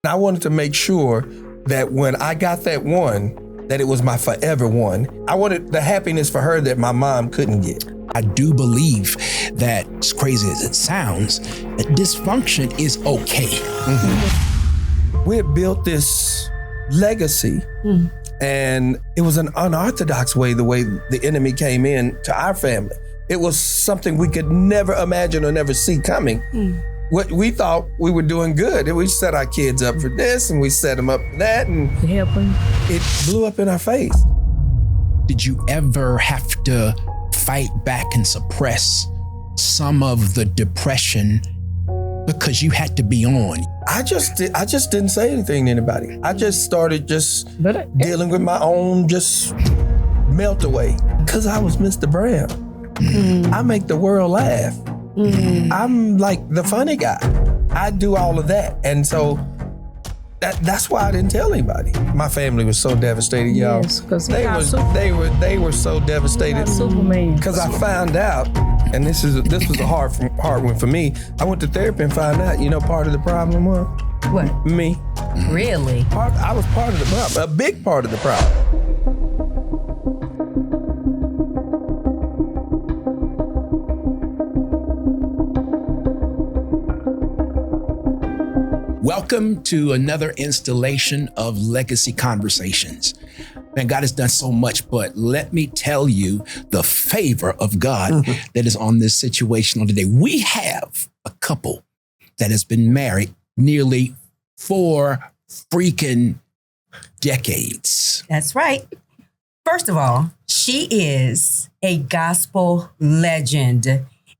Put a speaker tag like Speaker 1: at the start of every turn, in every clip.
Speaker 1: I wanted to make sure that when I got that one, that it was my forever one. I wanted the happiness for her that my mom couldn't get.
Speaker 2: I do believe that, as crazy as it sounds, that dysfunction is okay.
Speaker 1: Mm-hmm. We had built this legacy, and it was an unorthodox way, the way the enemy came in to our family. It was something we could never imagine or never see coming. What we thought we were doing good. We set our kids up for this, and we set them up for that, and it blew up in our face.
Speaker 2: Did you ever have to fight back and suppress some of the depression because you had to be on?
Speaker 1: I just didn't say anything to anybody. I just started dealing with my own just melt away, because I was Mr. Brown. I make the world laugh. I'm like the funny guy. I do all of that. And so that's why I didn't tell anybody. My family was so devastated, y'all.
Speaker 3: Yes, because
Speaker 1: they were so devastated.
Speaker 3: Superman.
Speaker 1: Because I found out, and this was a hard one for me. I went to therapy and found out, part of the problem was
Speaker 4: what?
Speaker 1: Me.
Speaker 4: Really?
Speaker 1: I was part of the problem, a big part of the problem.
Speaker 2: Welcome to another installation of Legacy Conversations. Man, God has done so much, but let me tell you the favor of God that is on this situation on today. We have a couple that has been married nearly 4 freaking decades.
Speaker 4: That's right. First of all, she is a gospel legend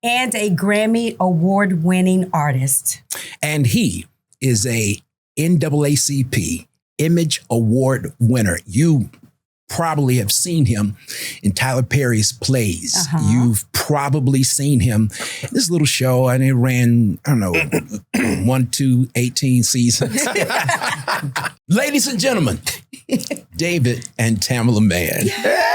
Speaker 4: and a Grammy award-winning artist.
Speaker 2: And he is a NAACP Image Award winner. You probably have seen him in Tyler Perry's plays. You've probably seen him in this little show, and it ran, 1, 2, 18 seasons. Ladies and gentlemen, David and Tamela Mann.
Speaker 1: Hey!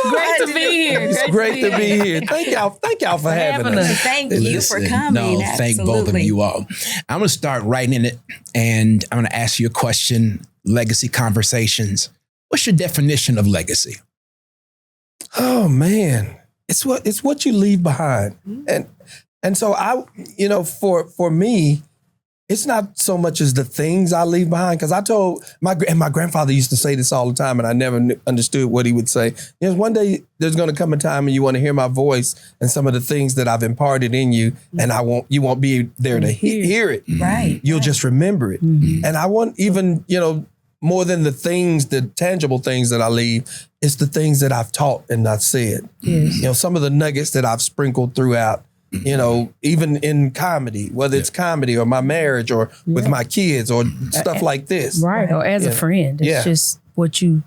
Speaker 3: Great to be here.
Speaker 1: It's great to be here. Thank y'all for having us.
Speaker 4: Thank you for coming.
Speaker 2: No, thank both of you all. I'm going to start right in it, and I'm going to ask you a question. Legacy Conversations. What's your definition of legacy?
Speaker 1: Oh man, it's what you leave behind, and so for me, it's not so much as the things I leave behind, because I told my grandfather used to say this all the time, and I never understood what he would say. One day there's going to come a time when you want to hear my voice and some of the things that I've imparted in you, and you won't be there to hear it.
Speaker 4: Right.
Speaker 1: You'll just remember it. And I want even, more than the things, the tangible things that I leave, it's the things that I've taught and I've said. Yes. Some of the nuggets that I've sprinkled throughout, even in comedy, whether it's comedy or my marriage or with my kids or stuff like this.
Speaker 3: Right. Or as a friend. It's just what you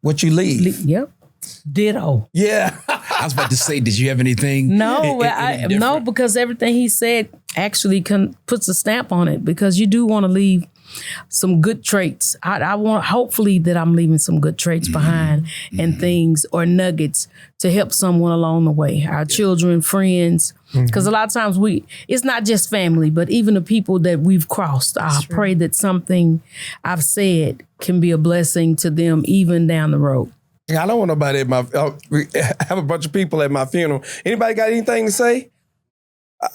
Speaker 1: leave.
Speaker 3: Yep. Ditto.
Speaker 1: Yeah.
Speaker 2: I was about to say, did you have anything?
Speaker 3: No, no, because everything he said actually puts a stamp on it, because you do want to leave some good traits. I want, hopefully, that I'm leaving some good traits behind and things or nuggets to help someone along the way. Our children, friends, because a lot of times it's not just family, but even the people that we've crossed. I pray that something I've said can be a blessing to them even down the road.
Speaker 1: I don't want nobody at I have a bunch of people at my funeral. Anybody got anything to say?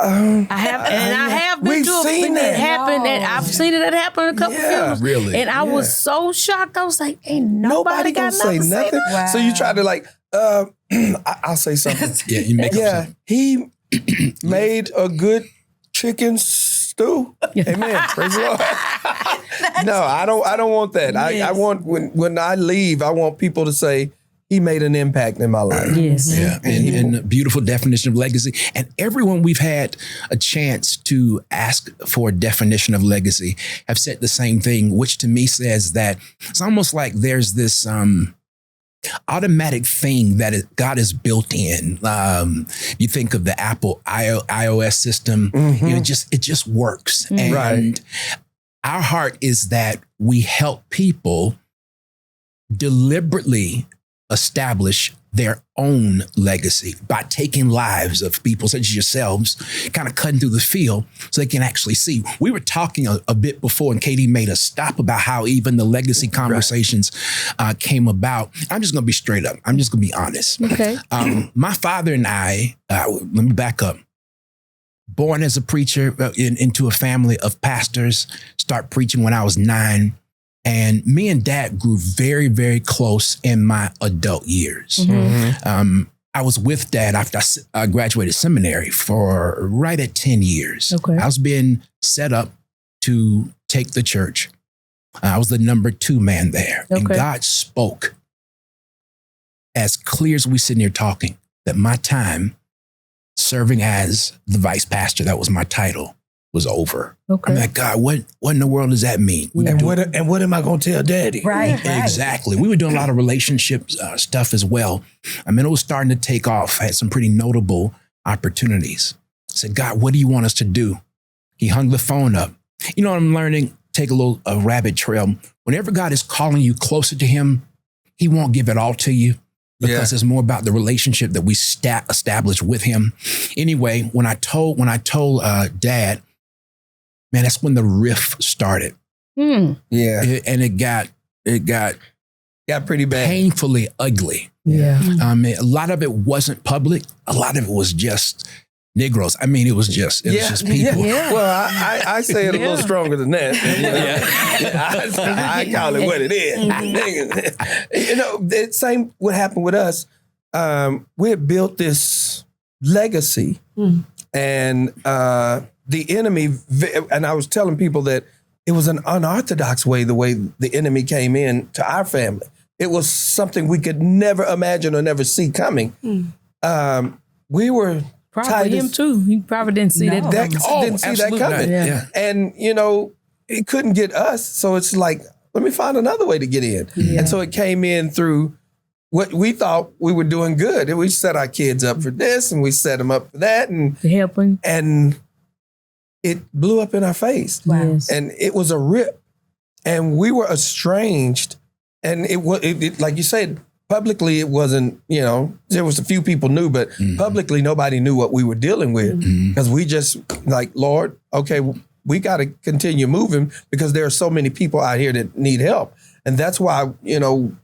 Speaker 3: I have been to
Speaker 1: that
Speaker 3: happen, and I've seen it happen a couple funerals.
Speaker 2: Really?
Speaker 3: And I was so shocked. I was like, ain't nobody got
Speaker 1: gonna say nothing.
Speaker 4: Wow.
Speaker 1: So you try to I'll say something.
Speaker 2: You make up something.
Speaker 1: He made a good chicken stew. Amen. Praise the Lord. No, I don't want that. I want when I leave, I want people to say, he made an impact in my life.
Speaker 3: Yes.
Speaker 2: Yeah. And a beautiful definition of legacy. And everyone we've had a chance to ask for a definition of legacy have said the same thing, which to me says that it's almost like there's this automatic thing that God has built in. You think of the Apple iOS system, it just works. And our heart is that we help people deliberately establish their own legacy by taking lives of people such as yourselves, kind of cutting through the field so they can actually see. We were talking a bit before, and Katie made us stop about how even the legacy conversations came about. I'm just going to be straight up. I'm just going to be honest.
Speaker 3: Okay.
Speaker 2: My father and I, let me back up. Born as a preacher into a family of pastors, start preaching when I was 9. And me and Dad grew very, very close in my adult years. I was with Dad after I graduated seminary for right at 10 years.
Speaker 3: Okay.
Speaker 2: I was being set up to take the church. I was the number 2 man there.
Speaker 3: Okay.
Speaker 2: And God spoke as clear as we sitting here talking that my time serving as the vice pastor, that was my title, was over.
Speaker 3: Okay.
Speaker 2: I'm like, God, what in the world does that mean?
Speaker 1: And what am I going to tell Daddy?
Speaker 4: Right.
Speaker 2: Exactly. We were doing a lot of relationship stuff as well. I mean, it was starting to take off. I had some pretty notable opportunities. I said, God, what do you want us to do? He hung the phone up. You know what I'm learning? Take a rabbit trail. Whenever God is calling you closer to him, he won't give it all to you, because it's more about the relationship that we establish with him. Anyway, when I told Dad, man, that's when the rift started.
Speaker 1: Yeah.
Speaker 2: And it got
Speaker 1: pretty bad.
Speaker 2: painfully ugly.
Speaker 3: Yeah.
Speaker 2: A lot of it wasn't public. A lot of it was just Negroes. I mean, it was just people.
Speaker 3: Yeah.
Speaker 1: Well, I say it a little stronger than that. I call it what it is. You know, the same what happened with us. We had built this legacy, and the enemy. And I was telling people that it was an unorthodox way the enemy came in to our family. It was something we could never imagine or never see coming. We were.
Speaker 3: Probably him too. He probably didn't see that.
Speaker 1: Didn't see that coming.
Speaker 3: Yeah.
Speaker 1: And, you know, it couldn't get us. So it's like, let me find another way to get in.
Speaker 3: Yeah.
Speaker 1: And so it came in through what we thought we were doing good. And we set our kids up for this and we set them up for that. And
Speaker 3: Helping.
Speaker 1: And it blew up in our face.
Speaker 3: Wow. Yes.
Speaker 1: And it was a rip. And we were estranged. And it was, like you said, publicly, it wasn't, you know, there was a few people knew, but publicly, nobody knew what we were dealing with, because we just like, Lord, okay, we got to continue moving because there are so many people out here that need help. And that's why, you know,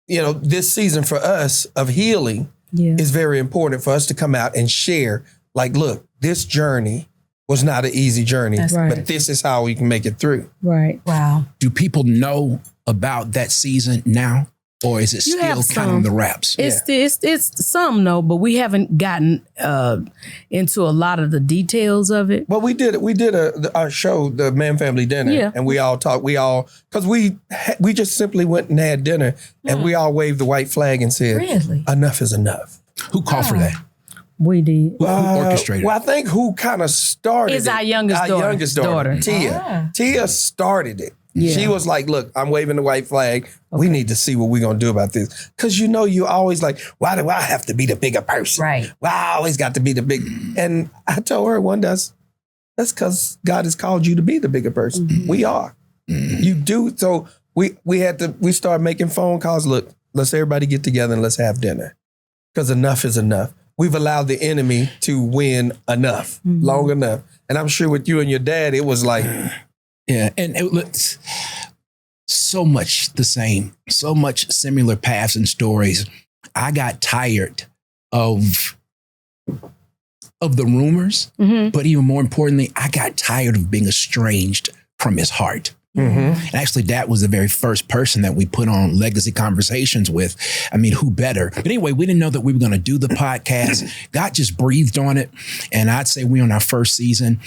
Speaker 1: this season for us of healing is very important for us to come out and share, like, look, this journey was not an easy journey, but this is how we can make it through.
Speaker 3: Right.
Speaker 4: Wow.
Speaker 2: Do people know about that season now? Or is it still kind of on the wraps?
Speaker 3: It's some no, but we haven't gotten into a lot of the details of it.
Speaker 1: Well, we did our show, the Man Family Dinner, and we all talked. Because we just simply went and had dinner, and we all waved the white flag and said,
Speaker 4: Really?
Speaker 1: Enough is enough.
Speaker 2: Who called for that?
Speaker 3: We did.
Speaker 2: Who orchestrated?
Speaker 1: Well, I think who kind of started
Speaker 3: is our youngest daughter.
Speaker 1: Tia. Tia started it.
Speaker 3: Yeah.
Speaker 1: She was like, look, I'm waving the white flag. We need to see what we're going to do about this. Because, you know, you always like, why do I have to be the bigger person?
Speaker 4: Right.
Speaker 1: Well, I always got to be the big. And I told her one day, that's because God has called you to be the bigger person. We are. You do. So we started making phone calls. Look, let's everybody get together and let's have dinner. Because enough is enough. We've allowed the enemy to win enough, long enough. And I'm sure with you and your dad, it was like...
Speaker 2: Yeah, and it looks so much the same, so much similar paths and stories. I got tired of the rumors, but even more importantly, I got tired of being estranged from his heart. And actually, that was the very first person that we put on Legacy Conversations with. I mean, who better? But anyway, we didn't know that we were going to do the podcast. God just breathed on it. And I'd say we're on our first season.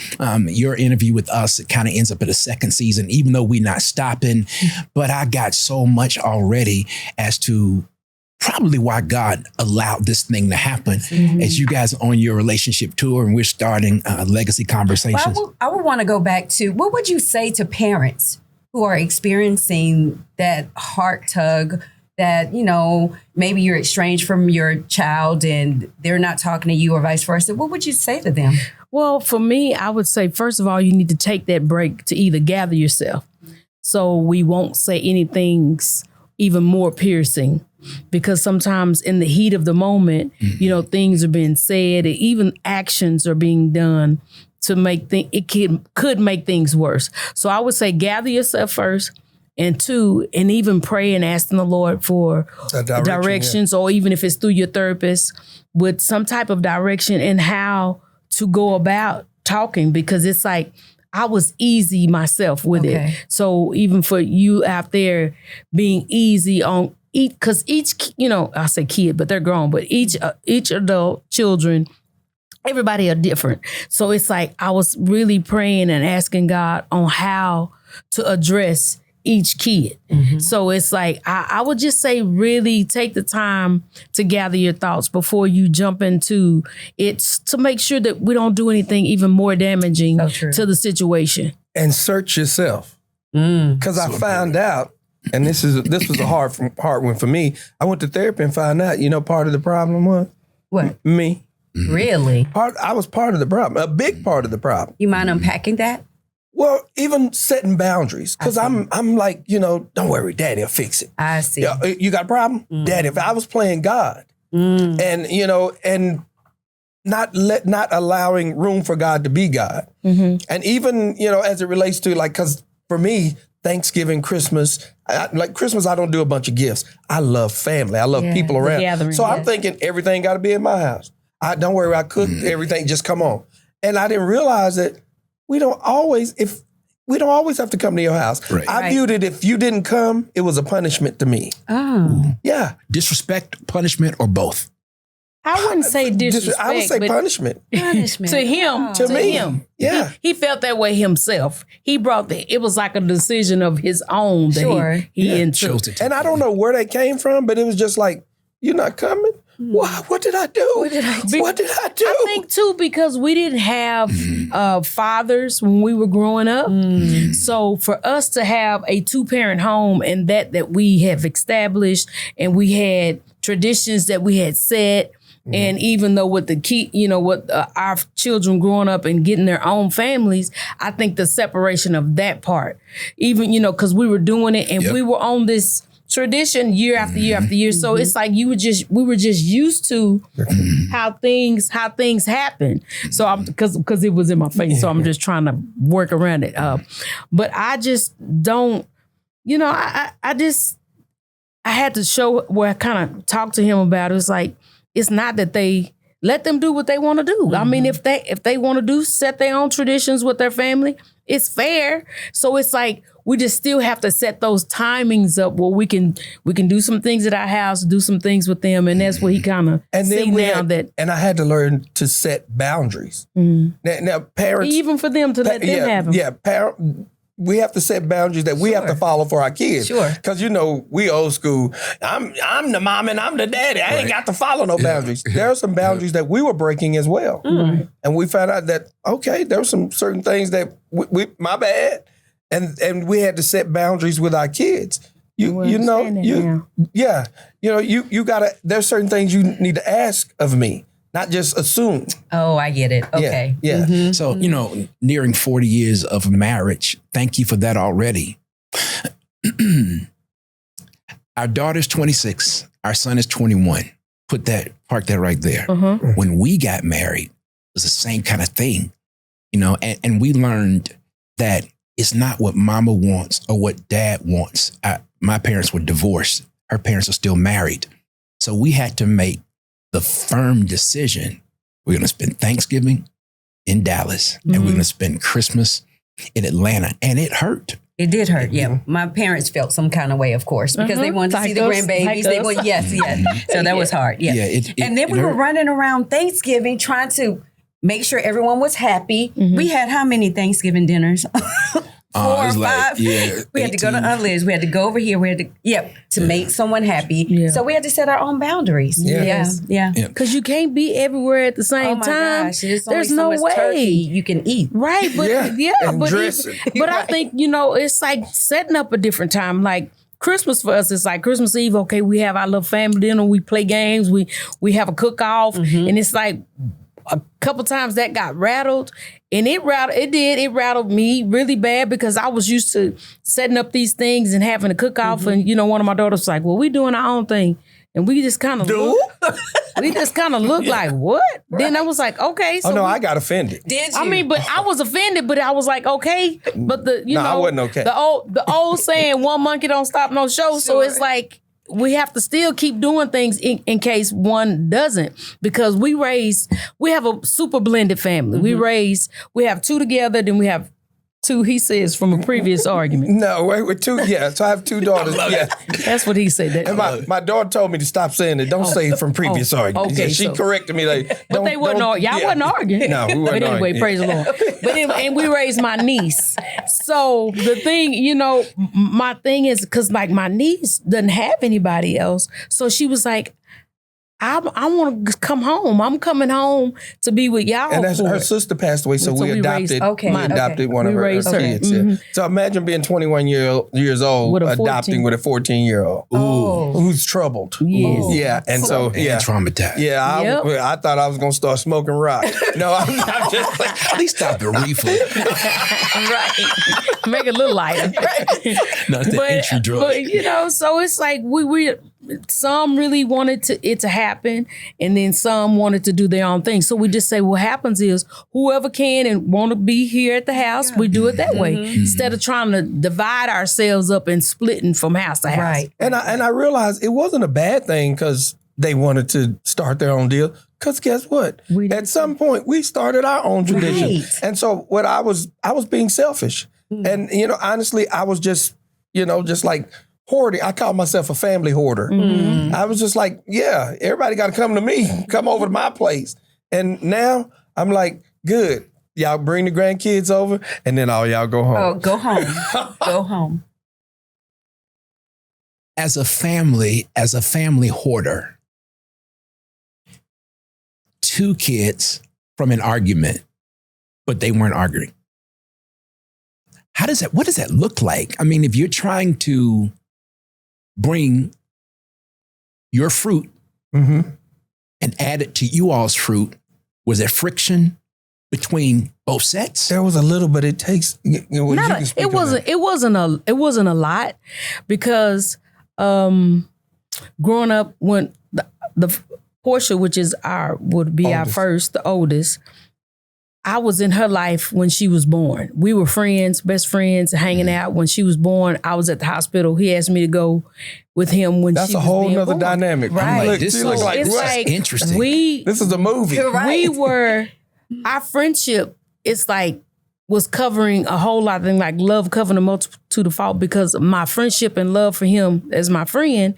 Speaker 2: Your interview with us, it kind of ends up at a second season, even though we're not stopping. But I got so much already as to probably why God allowed this thing to happen as you guys are on your relationship tour and we're starting Legacy Conversations.
Speaker 4: Well, I would want to go back to, what would you say to parents who are experiencing that heart tug that, you know, maybe you're estranged from your child and they're not talking to you or vice versa? What would you say to them?
Speaker 3: Well, for me, I would say, first of all, you need to take that break to either gather yourself so we won't say anything even more piercing. because sometimes in the heat of the moment, you know, things are being said, and even actions are being done to make it could make things worse. So I would say gather yourself first. And two, and even pray and asking the Lord for directions, or even if it's through your therapist, with some type of direction in how to go about talking, because it's like I was easy myself with it. So even for you out there being easy on because each, you know, I say kid, but they're grown, but each adult children, everybody are different. So it's like I was really praying and asking God on how to address each kid. So it's like, I would just say really take the time to gather your thoughts before you jump into it, to make sure that we don't do anything even more damaging to the situation.
Speaker 1: And search yourself. Because I found out, and this was a hard one for me. I went to therapy and found out, you know, part of the problem was?
Speaker 4: What?
Speaker 1: Me.
Speaker 4: Really?
Speaker 1: I was part of the problem, a big part of the problem.
Speaker 4: You mind unpacking that?
Speaker 1: Well, even setting boundaries, because I'm like, you know, don't worry, Daddy will fix it.
Speaker 4: I see.
Speaker 1: You got a problem? Daddy, if I was playing God and, you know, and not allowing room for God to be God. And even, you know, as it relates to like, because for me, Thanksgiving, Christmas, Christmas, I don't do a bunch of gifts. I love family. I love people around.
Speaker 3: Gathering,
Speaker 1: so I'm thinking everything got to be in my house. Don't worry, I cook everything, just come on. And I didn't realize that we don't always have to come to your house. I viewed it, if you didn't come, it was a punishment to me. Yeah.
Speaker 2: Disrespect, punishment, or both?
Speaker 3: I wouldn't say disrespect.
Speaker 1: I would say punishment.
Speaker 4: Punishment.
Speaker 3: To him.
Speaker 1: To me.
Speaker 3: Him.
Speaker 1: Yeah.
Speaker 3: He felt that way himself. He brought it was like a decision of his own that he took.
Speaker 1: And I don't know where that came from, but it was just like, you're not coming? What did I do? What did I do?
Speaker 3: I think too, because we didn't have fathers when we were growing up. So for us to have a 2-parent home and that we have established, and we had traditions that we had set, and even though with the key, you know, with our children growing up and getting their own families, I think the separation of that part, even, you know, because we were doing it and we were on this tradition year after year after year. So it's like we were just used to how things happen. So because it was in my face, so I'm just trying to work around it. But I just don't, you know, I had to show where I kind of talked to him about it. It's like, it's not that they let them do what they want to do. I mean, if they want to set their own traditions with their family, it's fair. So it's like, we just still have to set those timings up where we can do some things at our house, do some things with them, and that's what he kind of see now that.
Speaker 1: And I had to learn to set boundaries. Now, parents,
Speaker 3: even for them to let them have them.
Speaker 1: Yeah, we have to set boundaries that we have to follow for our kids. Because, you know, we old school. I'm the mom and I'm the daddy. I ain't got to follow no boundaries. There are some boundaries that we were breaking as well. And we found out that, okay, there were some certain things that my bad. And we had to set boundaries with our kids. You gotta, there's certain things you need to ask of me, not just assume.
Speaker 4: Oh, I get it. Okay.
Speaker 1: Yeah.
Speaker 2: So, you know, nearing 40 years of marriage, thank you for that already. Our daughter's 26, our son is 21. Park that right there. When we got married, it was the same kind of thing, you know, and we learned that it's not what mama wants or what dad wants. My parents were divorced. Her parents are still married. So we had to make the firm decision. We're going to spend Thanksgiving in Dallas and we're going to spend Christmas in Atlanta. And it hurt.
Speaker 4: It did hurt, yeah. My parents felt some kind of way, of course, because they wanted to see the grandbabies. Yes. So that was hard, and then we were running around Thanksgiving trying to make sure everyone was happy. We had how many Thanksgiving dinners? 4 or 5. We had to go to Aunt Liz. We had to go over here. We had to make someone happy. So we had to set our own boundaries. Yeah.
Speaker 3: Because you can't be everywhere at the same time.
Speaker 4: Gosh,
Speaker 3: there's no way
Speaker 4: turkey you can eat.
Speaker 3: Right, but but I think, you know, it's like setting up a different time. Like Christmas for us, it's like Christmas Eve. Okay, we have our little family dinner. We play games. We have a cook off, and it's like a couple times that got rattled, and it rattled me really bad because I was used to setting up these things and having a cook off, and you know, one of my daughters was like, "Well, we doing our own thing." And we just kind of looked like, what? Right. Then I was like, okay. So
Speaker 1: I got offended.
Speaker 4: Did you?
Speaker 3: I mean, but I was offended, but I was like, okay. But I
Speaker 1: wasn't okay.
Speaker 3: The old saying, one monkey don't stop no show. Sure. So it's like, we have to still keep doing things in case one doesn't, because we have a super blended family. Mm-hmm. We have two together, then we have two, he says, from a previous argument.
Speaker 1: No, with two, yeah. So I have two daughters. Yeah.
Speaker 3: That's what he said.
Speaker 1: And my daughter told me to stop saying it. Don't say it from previous arguments. Okay, she corrected me like,
Speaker 3: but they wasn't arguing. Y'all wasn't arguing.
Speaker 1: No, we wasn't
Speaker 3: But anyway,
Speaker 1: arguing.
Speaker 3: praise the Lord. But and we raised my niece. So the thing, my thing is, because like my niece doesn't have anybody else. So she was like, I want to come home. I'm coming home to be with y'all.
Speaker 1: And her sister passed away, so we adopted. We adopted one of her kids.
Speaker 3: Mm-hmm.
Speaker 1: Yeah. So imagine being 21 years old, adopting with a 14-year-old who's troubled.
Speaker 3: Yes.
Speaker 1: Yeah, and so
Speaker 2: traumatized.
Speaker 1: Yeah, I thought I was gonna start smoking rock. No, I'm just like,
Speaker 2: at least stop the reefer.
Speaker 3: Right. Make it a little lighter.
Speaker 2: Not the entry drug.
Speaker 3: But so it's like we some really wanted it to happen, and then some wanted to do their own thing. So we just say what happens is whoever can and want to be here at the house, we do it that way instead of trying to divide ourselves up and splitting from house to house.
Speaker 4: Right.
Speaker 1: And I realized it wasn't a bad thing because they wanted to start their own deal. Because guess what? At some point we started our own tradition.
Speaker 4: Right.
Speaker 1: And so I was being selfish. And honestly, I was just like hoarding. I call myself a family hoarder. I was just like, yeah, everybody got to come to me, come over to my place. And now I'm like, good. Y'all bring the grandkids over, and then all y'all go home.
Speaker 4: Oh, go home. Go home.
Speaker 2: As a family hoarder, 2 kids from an argument, but they weren't arguing. What does that look like? I mean, if you're trying to bring your fruit and add it to you all's fruit, was there friction between both sets?
Speaker 1: There was a little, but it takes.
Speaker 3: It wasn't a lot, because growing up, when the Portia, which is would be our first, the oldest, I was in her life when she was born. We were friends, best friends, hanging out. When she was born, I was at the hospital. He asked me to go with him when she was
Speaker 1: That's a whole
Speaker 3: being
Speaker 1: nother
Speaker 3: born.
Speaker 1: dynamic.
Speaker 3: Right.
Speaker 2: This
Speaker 3: So
Speaker 2: looks like
Speaker 3: it's like
Speaker 2: interesting.
Speaker 1: This is a movie.
Speaker 3: We were, our friendship, was covering a whole lot of things, like love covering a multitude of fault, because my friendship and love for him as my friend,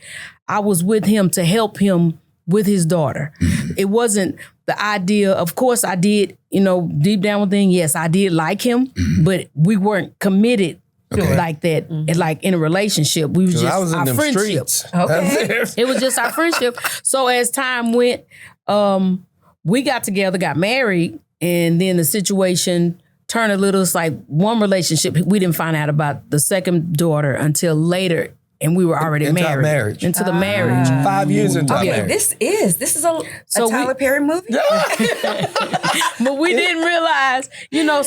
Speaker 3: I was with him to help him with his daughter. It wasn't the idea, of course I did, deep down within, yes, I did like him, but we weren't committed like that, like in a relationship. We was just
Speaker 1: I was in
Speaker 3: our
Speaker 1: them
Speaker 3: friendship.
Speaker 1: streets.
Speaker 4: Okay.
Speaker 3: It was just our friendship. So as time went, we got together, got married, and then the situation turned a little. It's like one relationship. We didn't find out about the second daughter until later, and we were already
Speaker 1: Into our
Speaker 3: married.
Speaker 1: marriage.
Speaker 3: Into the marriage.
Speaker 1: 5 years into our
Speaker 4: Okay,
Speaker 1: marriage.
Speaker 4: this is a Tyler Perry movie.
Speaker 3: But we didn't realize,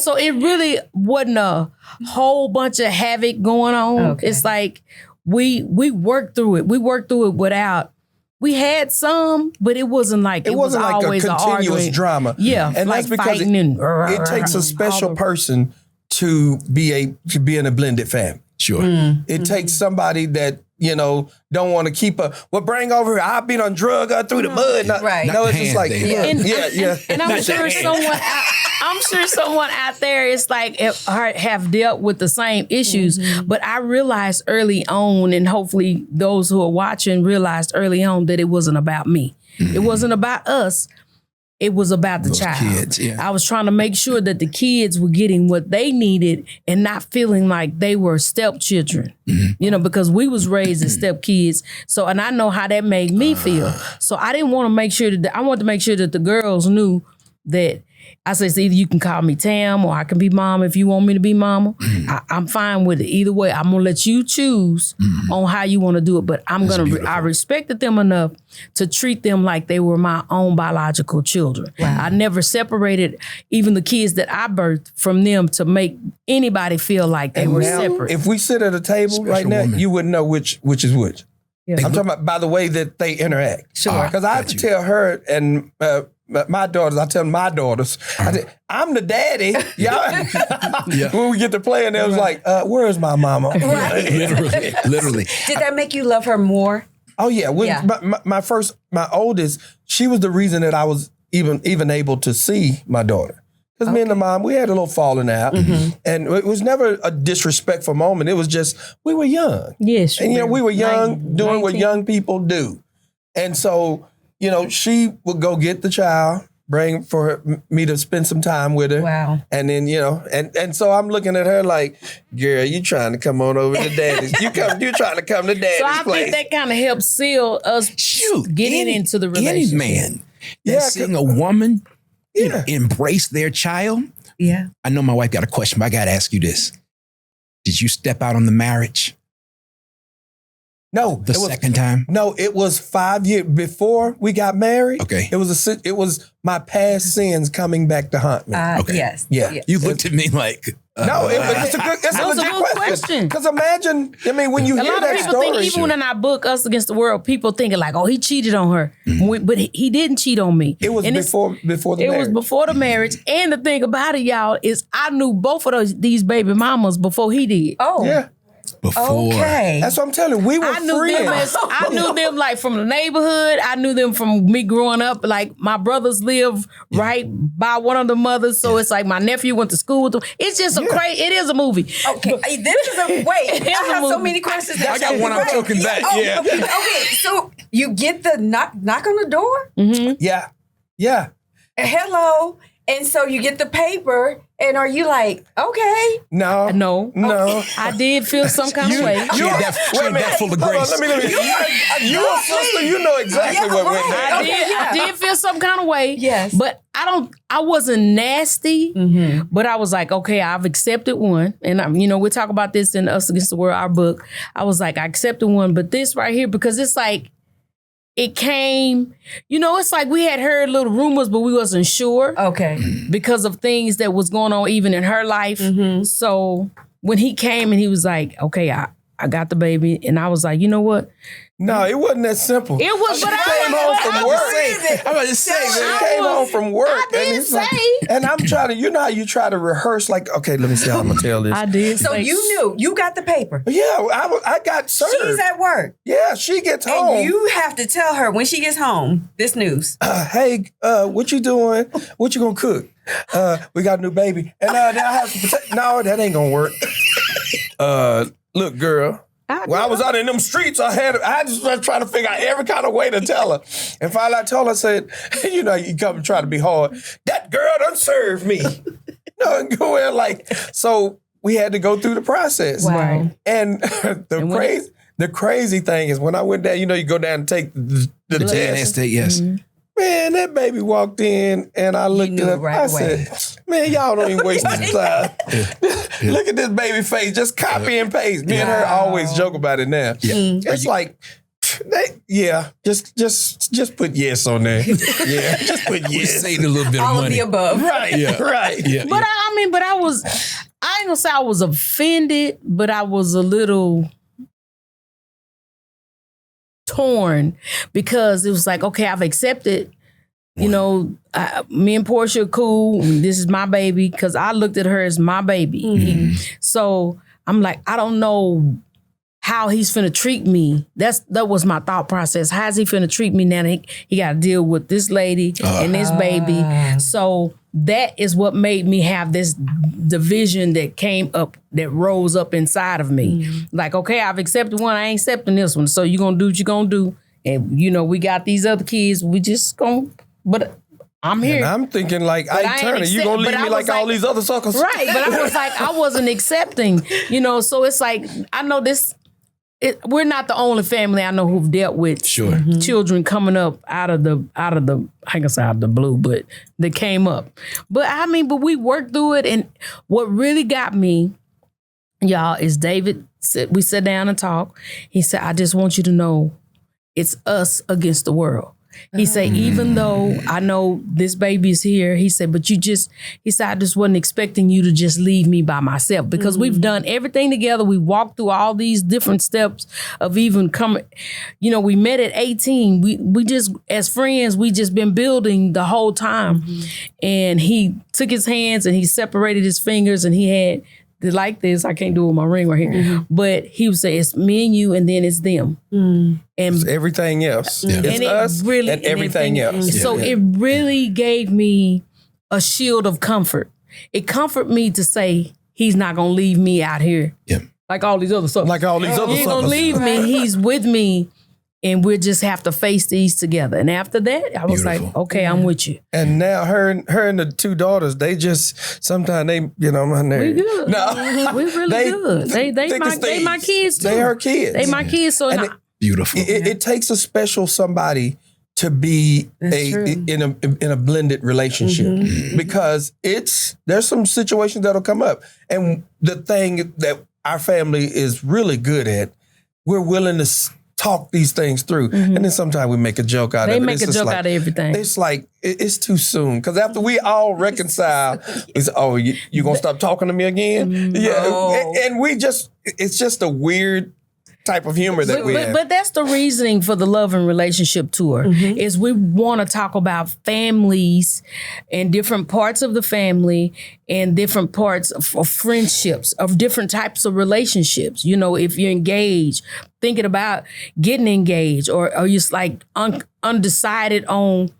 Speaker 3: so it really wasn't a whole bunch of havoc going on.
Speaker 4: Okay.
Speaker 3: It's like we worked through it. We worked through it without. We had some, but it wasn't like
Speaker 1: It wasn't like
Speaker 3: always
Speaker 1: a continuous
Speaker 3: arguing.
Speaker 1: drama.
Speaker 3: Yeah,
Speaker 1: and
Speaker 3: like
Speaker 1: that's because
Speaker 3: fighting
Speaker 1: it takes a special person to be in a blended family.
Speaker 2: Sure.
Speaker 1: It takes somebody that, don't want to keep bring over here. I've been on drug through the mud.
Speaker 4: Right.
Speaker 1: No, it's just like, yeah.
Speaker 3: And I'm sure someone out there is like have dealt with the same issues. But I realized early on, and hopefully those who are watching realized early on, that it wasn't about me. It wasn't about us. It was about the child.
Speaker 2: Kids, yeah.
Speaker 3: I was trying to make sure that the kids were getting what they needed and not feeling like they were stepchildren, because we was raised as stepkids. So, and I know how that made me feel. So I didn't want to make sure I wanted to make sure that the girls knew that I said, either you can call me Tam or I can be mama if you want me to be mama. I'm fine with it. Either way, I'm going to let you choose on how you want to do it. But I respected them enough to treat them like they were my own biological children. Wow. I never separated even the kids that I birthed from them to make anybody feel like they were separate.
Speaker 1: If we sit at a table right now, you wouldn't know which is which. I'm talking about by the way that they interact.
Speaker 4: Sure.
Speaker 1: Because I have to tell her and my daughters, I tell my daughters, I'm the daddy. Y'all, when we get to play, and they was like, where's my mama?
Speaker 4: Right.
Speaker 2: Literally.
Speaker 4: Did that make you love her more?
Speaker 1: Oh yeah. My oldest, she was the reason that I was even able to see my daughter. Because me and the mom, we had a little falling out. And it was never a disrespectful moment. It was just, we were young.
Speaker 3: Yes.
Speaker 1: And, we were young, doing what young people do. And so, she would go get the child, bring for me to spend some time with her.
Speaker 4: Wow.
Speaker 1: And then, and so I'm looking at her like, girl, you trying to come on over to daddy's. You trying to come to daddy's
Speaker 3: So I
Speaker 1: place.
Speaker 3: think that kind of helps seal us getting into the relationship.
Speaker 2: Any man that's seeing a woman embrace their child.
Speaker 4: Yeah.
Speaker 2: I know my wife got a question, but I got to ask you this. Did you step out on the marriage?
Speaker 1: No.
Speaker 2: The second time?
Speaker 1: No, it was 5 years before we got married.
Speaker 2: Okay.
Speaker 1: It was my past sins coming back to haunt me.
Speaker 2: Okay.
Speaker 4: Yes.
Speaker 1: Yeah.
Speaker 4: Yes.
Speaker 2: You looked at me like...
Speaker 1: No, it's a legit question. Because imagine, when you
Speaker 3: A
Speaker 1: hear
Speaker 3: lot
Speaker 1: that
Speaker 3: of people
Speaker 1: story.
Speaker 3: think, even in our book, Us Against the World, people thinking like, oh, he cheated on her. But he didn't cheat on me.
Speaker 1: It was before the marriage.
Speaker 3: It was before the marriage. And the thing about it, y'all, is I knew both of these baby mamas before he did.
Speaker 4: Oh.
Speaker 1: Yeah.
Speaker 2: Before.
Speaker 4: Okay.
Speaker 1: That's what I'm telling you. We were
Speaker 3: I knew
Speaker 1: friends.
Speaker 3: them I knew them like from the neighborhood. I knew them from me growing up. Like my brothers live right by one of the mothers, so it's like my nephew went to school with them. It's just a crazy. It is a movie.
Speaker 4: Okay. This is a wait. I have so many questions.
Speaker 2: I got one I'm choking back. Yeah.
Speaker 4: Okay. So you get the knock on the door?
Speaker 1: Yeah. Yeah.
Speaker 4: Hello. And so you get the paper, and are you like, okay?
Speaker 1: No.
Speaker 3: I did feel some kind of way.
Speaker 2: She had that full of
Speaker 1: Hold on,
Speaker 2: grace.
Speaker 1: let me. You a sister, you know exactly what went down.
Speaker 3: I did feel some kind of way.
Speaker 4: Yes.
Speaker 3: But I wasn't nasty, but I was like, okay, I've accepted one. And we talk about this in Us Against the World, our book. I was like, I accepted one, but this right here, because it's like, it came, it's like we had heard little rumors, but we wasn't sure.
Speaker 4: Okay.
Speaker 3: Because of things that was going on even in her life. So when he came and he was like, okay, I got the baby. And I was like, you know what?
Speaker 1: No, it wasn't that simple.
Speaker 3: It was, but
Speaker 1: She came home from work. I'm about to say, man, came home from work.
Speaker 3: I did
Speaker 1: and it's like- and I'm trying to, how you try to rehearse, like, okay, let me see how I'm going to tell this.
Speaker 3: I did.
Speaker 4: So you knew. You got the paper.
Speaker 1: Yeah, I got served.
Speaker 4: She's at work.
Speaker 1: Yeah, she gets home.
Speaker 4: And you have to tell her when she gets home this news.
Speaker 1: Hey, what you doing? What you gonna cook? We got a new baby. And now I have to no, that ain't gonna work. Look, girl. When I was out in them streets, I just was trying to figure out every kind of way to tell her. And finally I told her, I said, you come and try to be hard. That girl done served me. Go in like, so we had to go through the process.
Speaker 3: Wow.
Speaker 1: And the crazy thing is when I went down, you go down and take the test.
Speaker 2: Yes.
Speaker 1: Man, that baby walked in and I looked at her.
Speaker 4: right
Speaker 1: I
Speaker 4: away.
Speaker 1: said, man, y'all don't even waste this time. Look at this baby face. Just copy and paste. Me and her always joke about it now.
Speaker 2: Yeah.
Speaker 1: It's like, just put yes on there. Yeah, just put
Speaker 2: We
Speaker 1: yes.
Speaker 2: saved a little bit of
Speaker 4: All of
Speaker 2: money.
Speaker 4: the above.
Speaker 1: Right, right.
Speaker 2: Yeah.
Speaker 3: But I ain't gonna say I was offended, but I was a little torn because it was like, okay, I've accepted, me and Portia are cool. This is my baby because I looked at her as my baby. So I'm like, I don't know how he's finna treat me. That was my thought process. How's he finna treat me now that he got to deal with this lady and this baby? So that is what made me have this division that came up, that rose up inside of me. Like, okay, I've accepted one, I ain't accepting this one. So you gonna do what you gonna do. And we got these other kids, we just gonna, but I'm here.
Speaker 1: And I'm thinking like,
Speaker 3: But I
Speaker 1: Ike
Speaker 3: ain't
Speaker 1: Turner, you gonna leave
Speaker 3: but I
Speaker 1: me
Speaker 3: was
Speaker 1: like all these other suckers?
Speaker 3: Right, but I was like, I wasn't accepting, so it's like, I know this, we're not the only family I know who've dealt with children coming up out of the I can say out of the blue, but they came up. But but we worked through it, and what really got me, y'all, is David said, we sat down and talked. He said, I just want you to know it's us against the world. He said, even though I know this baby is here, he said, but he said, I just wasn't expecting you to just leave me by myself because we've done everything together. We walked through all these different steps of even coming. You know, we met at 18. We just, as friends, we just been building the whole time. And he took his hands and he separated his fingers and he had like this. I can't do it with my ring right here. But he would say, it's me and you and then it's them. And
Speaker 1: it's everything else. Yeah. It's us really, and everything else.
Speaker 3: So it really gave me a shield of comfort. It comforted me to say, he's not going to leave me out here. Yeah. Like all these other stuff.
Speaker 1: Like all these other
Speaker 3: He ain't going to leave me. He's with me. And we'll just have to face these together. And after that, I was like, okay, I'm with you.
Speaker 1: And now her and the two daughters, they just, sometimes they, you know, my nerves.
Speaker 3: We good. No. We really good. They my kids too.
Speaker 1: They her kids.
Speaker 3: They my kids. So
Speaker 2: beautiful.
Speaker 1: It takes a special somebody to be in a blended relationship because there's some situations that'll come up. And the thing that our family is really good at, we're willing to talk these things through. And then sometimes we make a joke out of it.
Speaker 3: They make a joke out of everything.
Speaker 1: It's like, it's too soon. Because after we all reconcile, we say, oh, you going to stop talking to me again? Yeah. And we just, it's just a weird type of humor that we have.
Speaker 3: But that's the reasoning for the Love and Relationship Tour is we want to talk about families and different parts of the family and different parts of friendships, of different types of relationships. You know, if you're engaged, thinking about getting engaged or you're like undecided on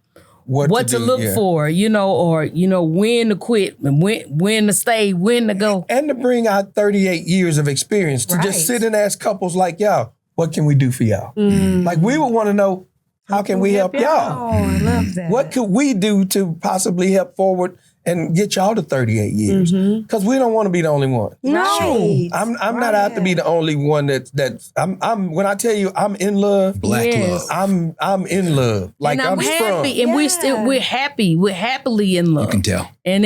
Speaker 3: what to look for, you know, or, you know, when to quit and when to stay, when to go.
Speaker 1: And to bring out 38 years of experience to just sit and ask couples like y'all, what can we do for y'all? Like we would want to know, how can we help y'all?
Speaker 4: Oh, I love that.
Speaker 1: What could we do to possibly help forward and get y'all to 38 years? Because we don't want to be the only one.
Speaker 3: No.
Speaker 1: I'm not out to be the only one that's I'm when I tell you I'm in love.
Speaker 2: Black love.
Speaker 1: I'm in love. Like
Speaker 3: and I'm happy.
Speaker 1: sprung.
Speaker 3: And we're happy. We're happily in love.
Speaker 2: You can tell.
Speaker 3: And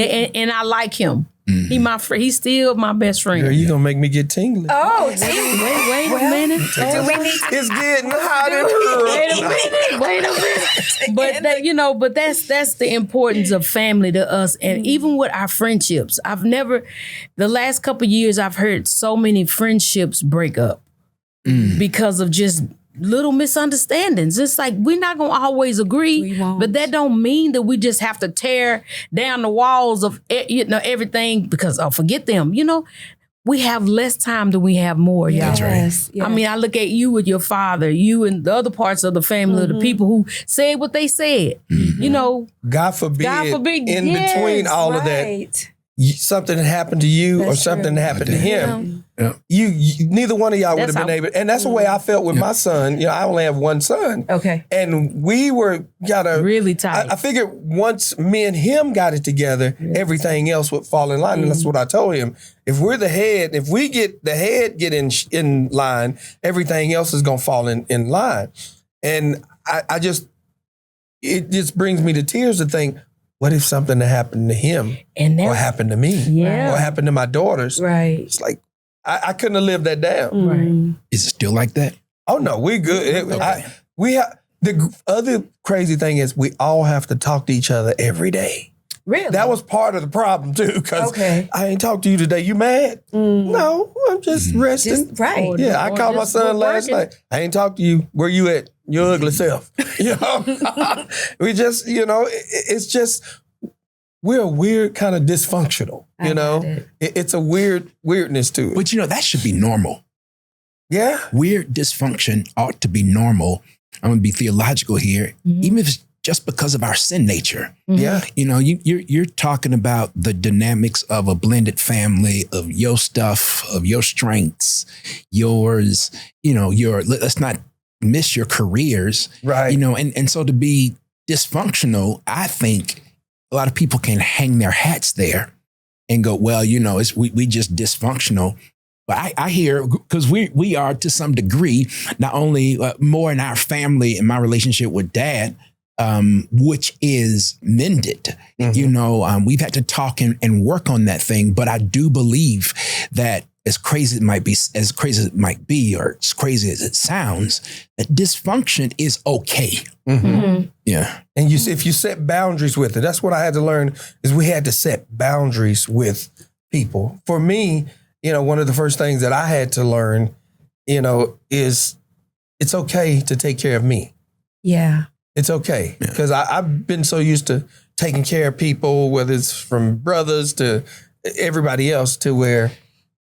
Speaker 3: I like him. He my friend. He's still my best friend.
Speaker 1: Girl, you gonna make me get tingly.
Speaker 4: Oh,
Speaker 3: wait a minute.
Speaker 1: It's getting hot in here.
Speaker 3: Wait a minute. But that's the importance of family to us. And even with our friendships, the last couple of years, I've heard so many friendships break up because of just little misunderstandings. It's like we're not gonna always agree, but that don't mean that we just have to tear down the walls of everything because forget them. You know, we have less time than we have more.
Speaker 2: That's
Speaker 3: y'all.
Speaker 2: right.
Speaker 4: Yes.
Speaker 3: I mean, I look at you with your father, you and the other parts of the family, the people who said what they said. You know,
Speaker 1: God forbid in between all of that, something happened to you or something happened to him.
Speaker 2: Yeah.
Speaker 1: You neither one of y'all would have been able, and that's the way I felt with my son. You know, I only have one son.
Speaker 4: Okay.
Speaker 1: And we got
Speaker 3: really tight.
Speaker 1: I figured once me and him got it together, everything else would fall in line. And that's what I told him. If we're the head, if we get the head in line, everything else is gonna fall in line. And it just brings me to tears to think, what if something that happened to him or happened to me or happened to my daughters?
Speaker 4: Right.
Speaker 1: It's like, I couldn't have lived that down.
Speaker 3: Right.
Speaker 2: Is it still like that?
Speaker 1: Oh, no, we're good. The other crazy thing is we all have to talk to each other every day.
Speaker 4: Really?
Speaker 1: That was part of the problem, too, because I ain't talked to you today. You mad? No, I'm just resting. I called my son last night. I ain't talked to you. Where you at? Your ugly self. You know? We just, you know, it's just, we're a weird kind of dysfunctional, you know? It's a weirdness to it.
Speaker 2: But, you know, that should be normal.
Speaker 1: Yeah.
Speaker 2: Weird dysfunction ought to be normal. I'm going to be theological here, even if it's just because of our sin nature.
Speaker 1: Yeah.
Speaker 2: You know, you're talking about the dynamics of a blended family, of your stuff, of your strengths, yours, you know, let's not miss your careers. Right. You know, and so to be dysfunctional, I think a lot of people can hang their hats there and go, well, you know, we just dysfunctional. But I hear, because we are to some degree, not only more in our family and my relationship with Dad, which is mended. You know, we've had to talk and work on that thing. But I do believe that as crazy as it might be, or as crazy as it sounds, that dysfunction is okay. Yeah.
Speaker 1: And if you set boundaries with it, that's what I had to learn, is we had to set boundaries with people. For me, one of the first things that I had to learn, is it's okay to take care of me.
Speaker 4: Yeah.
Speaker 1: It's okay. Because I've been so used to taking care of people, whether it's from brothers to everybody else, to where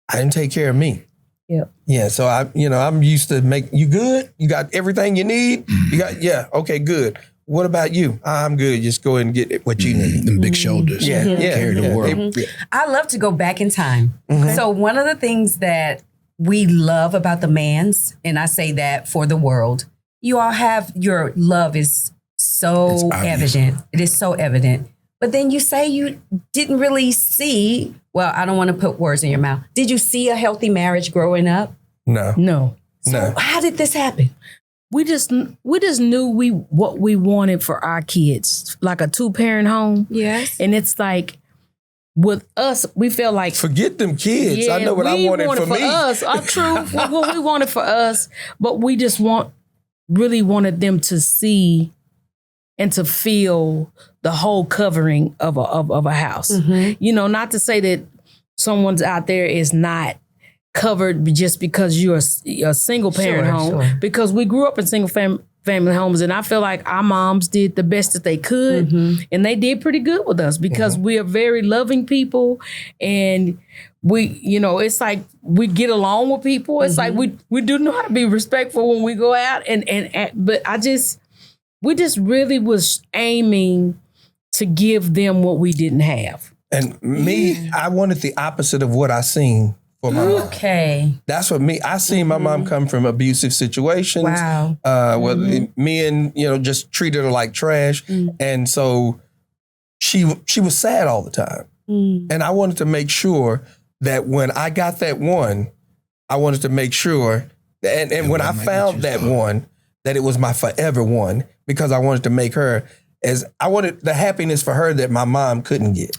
Speaker 1: I didn't take care of me.
Speaker 3: Yep.
Speaker 1: Yeah. So I'm used to make you good. You got everything you need. You got, okay, good. What about you? I'm good. Just go ahead and get what you need.
Speaker 2: Them big shoulders.
Speaker 1: Yeah.
Speaker 2: Carry the world.
Speaker 4: I love to go back in time. So one of the things that we love about the Manns, and I say that for the world, you all have, your love is so evident. It is so evident. But then you say you didn't really see, well, I don't want to put words in your mouth. Did you see a healthy marriage growing up?
Speaker 1: No.
Speaker 4: So how did this happen?
Speaker 3: We just knew what we wanted for our kids, like a 2-parent home.
Speaker 4: Yes.
Speaker 3: And it's like, with us, we feel like,
Speaker 1: forget them kids. I know what I wanted for me.
Speaker 3: Us, true. What we wanted for us, but we just really wanted them to see and to feel the whole covering of a house. Not to say that someone's out there is not covered just because you're a single parent home, because we grew up in single family homes, and I feel like our moms did the best that they could, and they did pretty good with us, because we are very loving people, and we, it's like we get along with people. It's like we do know how to be respectful when we go out, but we just really was aiming to give them what we didn't have. And
Speaker 1: me, I wanted the opposite of what I seen for my mom.
Speaker 4: Okay.
Speaker 1: That's what I seen my mom come from abusive situations.
Speaker 4: Wow.
Speaker 1: Me and, just treated her like trash. And so she was sad all the time. And I wanted to make sure that when I got that one, I wanted to make sure, and when I found that one, that it was my forever one, because I wanted to make her, I wanted the happiness for her that my mom couldn't get.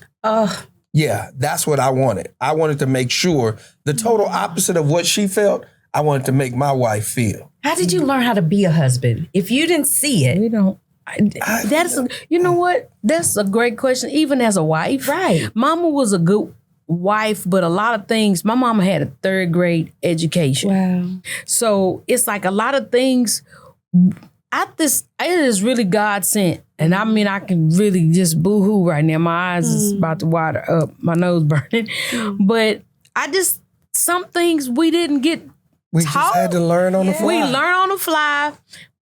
Speaker 1: Yeah, that's what I wanted. I wanted to make sure the total opposite of what she felt, I wanted to make my wife feel.
Speaker 4: How did you learn how to be a husband? If you didn't see it.
Speaker 3: We don't. You know what? That's a great question. Even as a wife.
Speaker 4: Right.
Speaker 3: Mama was a good wife, but a lot of things, my mama had a 3rd grade education.
Speaker 4: Wow.
Speaker 3: So it's like a lot of things, it is really God sent. And I mean, I can really just boo-hoo right now. My eyes is about to water up, my nose burning. But some things we didn't get
Speaker 1: We
Speaker 3: taught.
Speaker 1: just had to learn on the fly.
Speaker 3: We learn on the fly.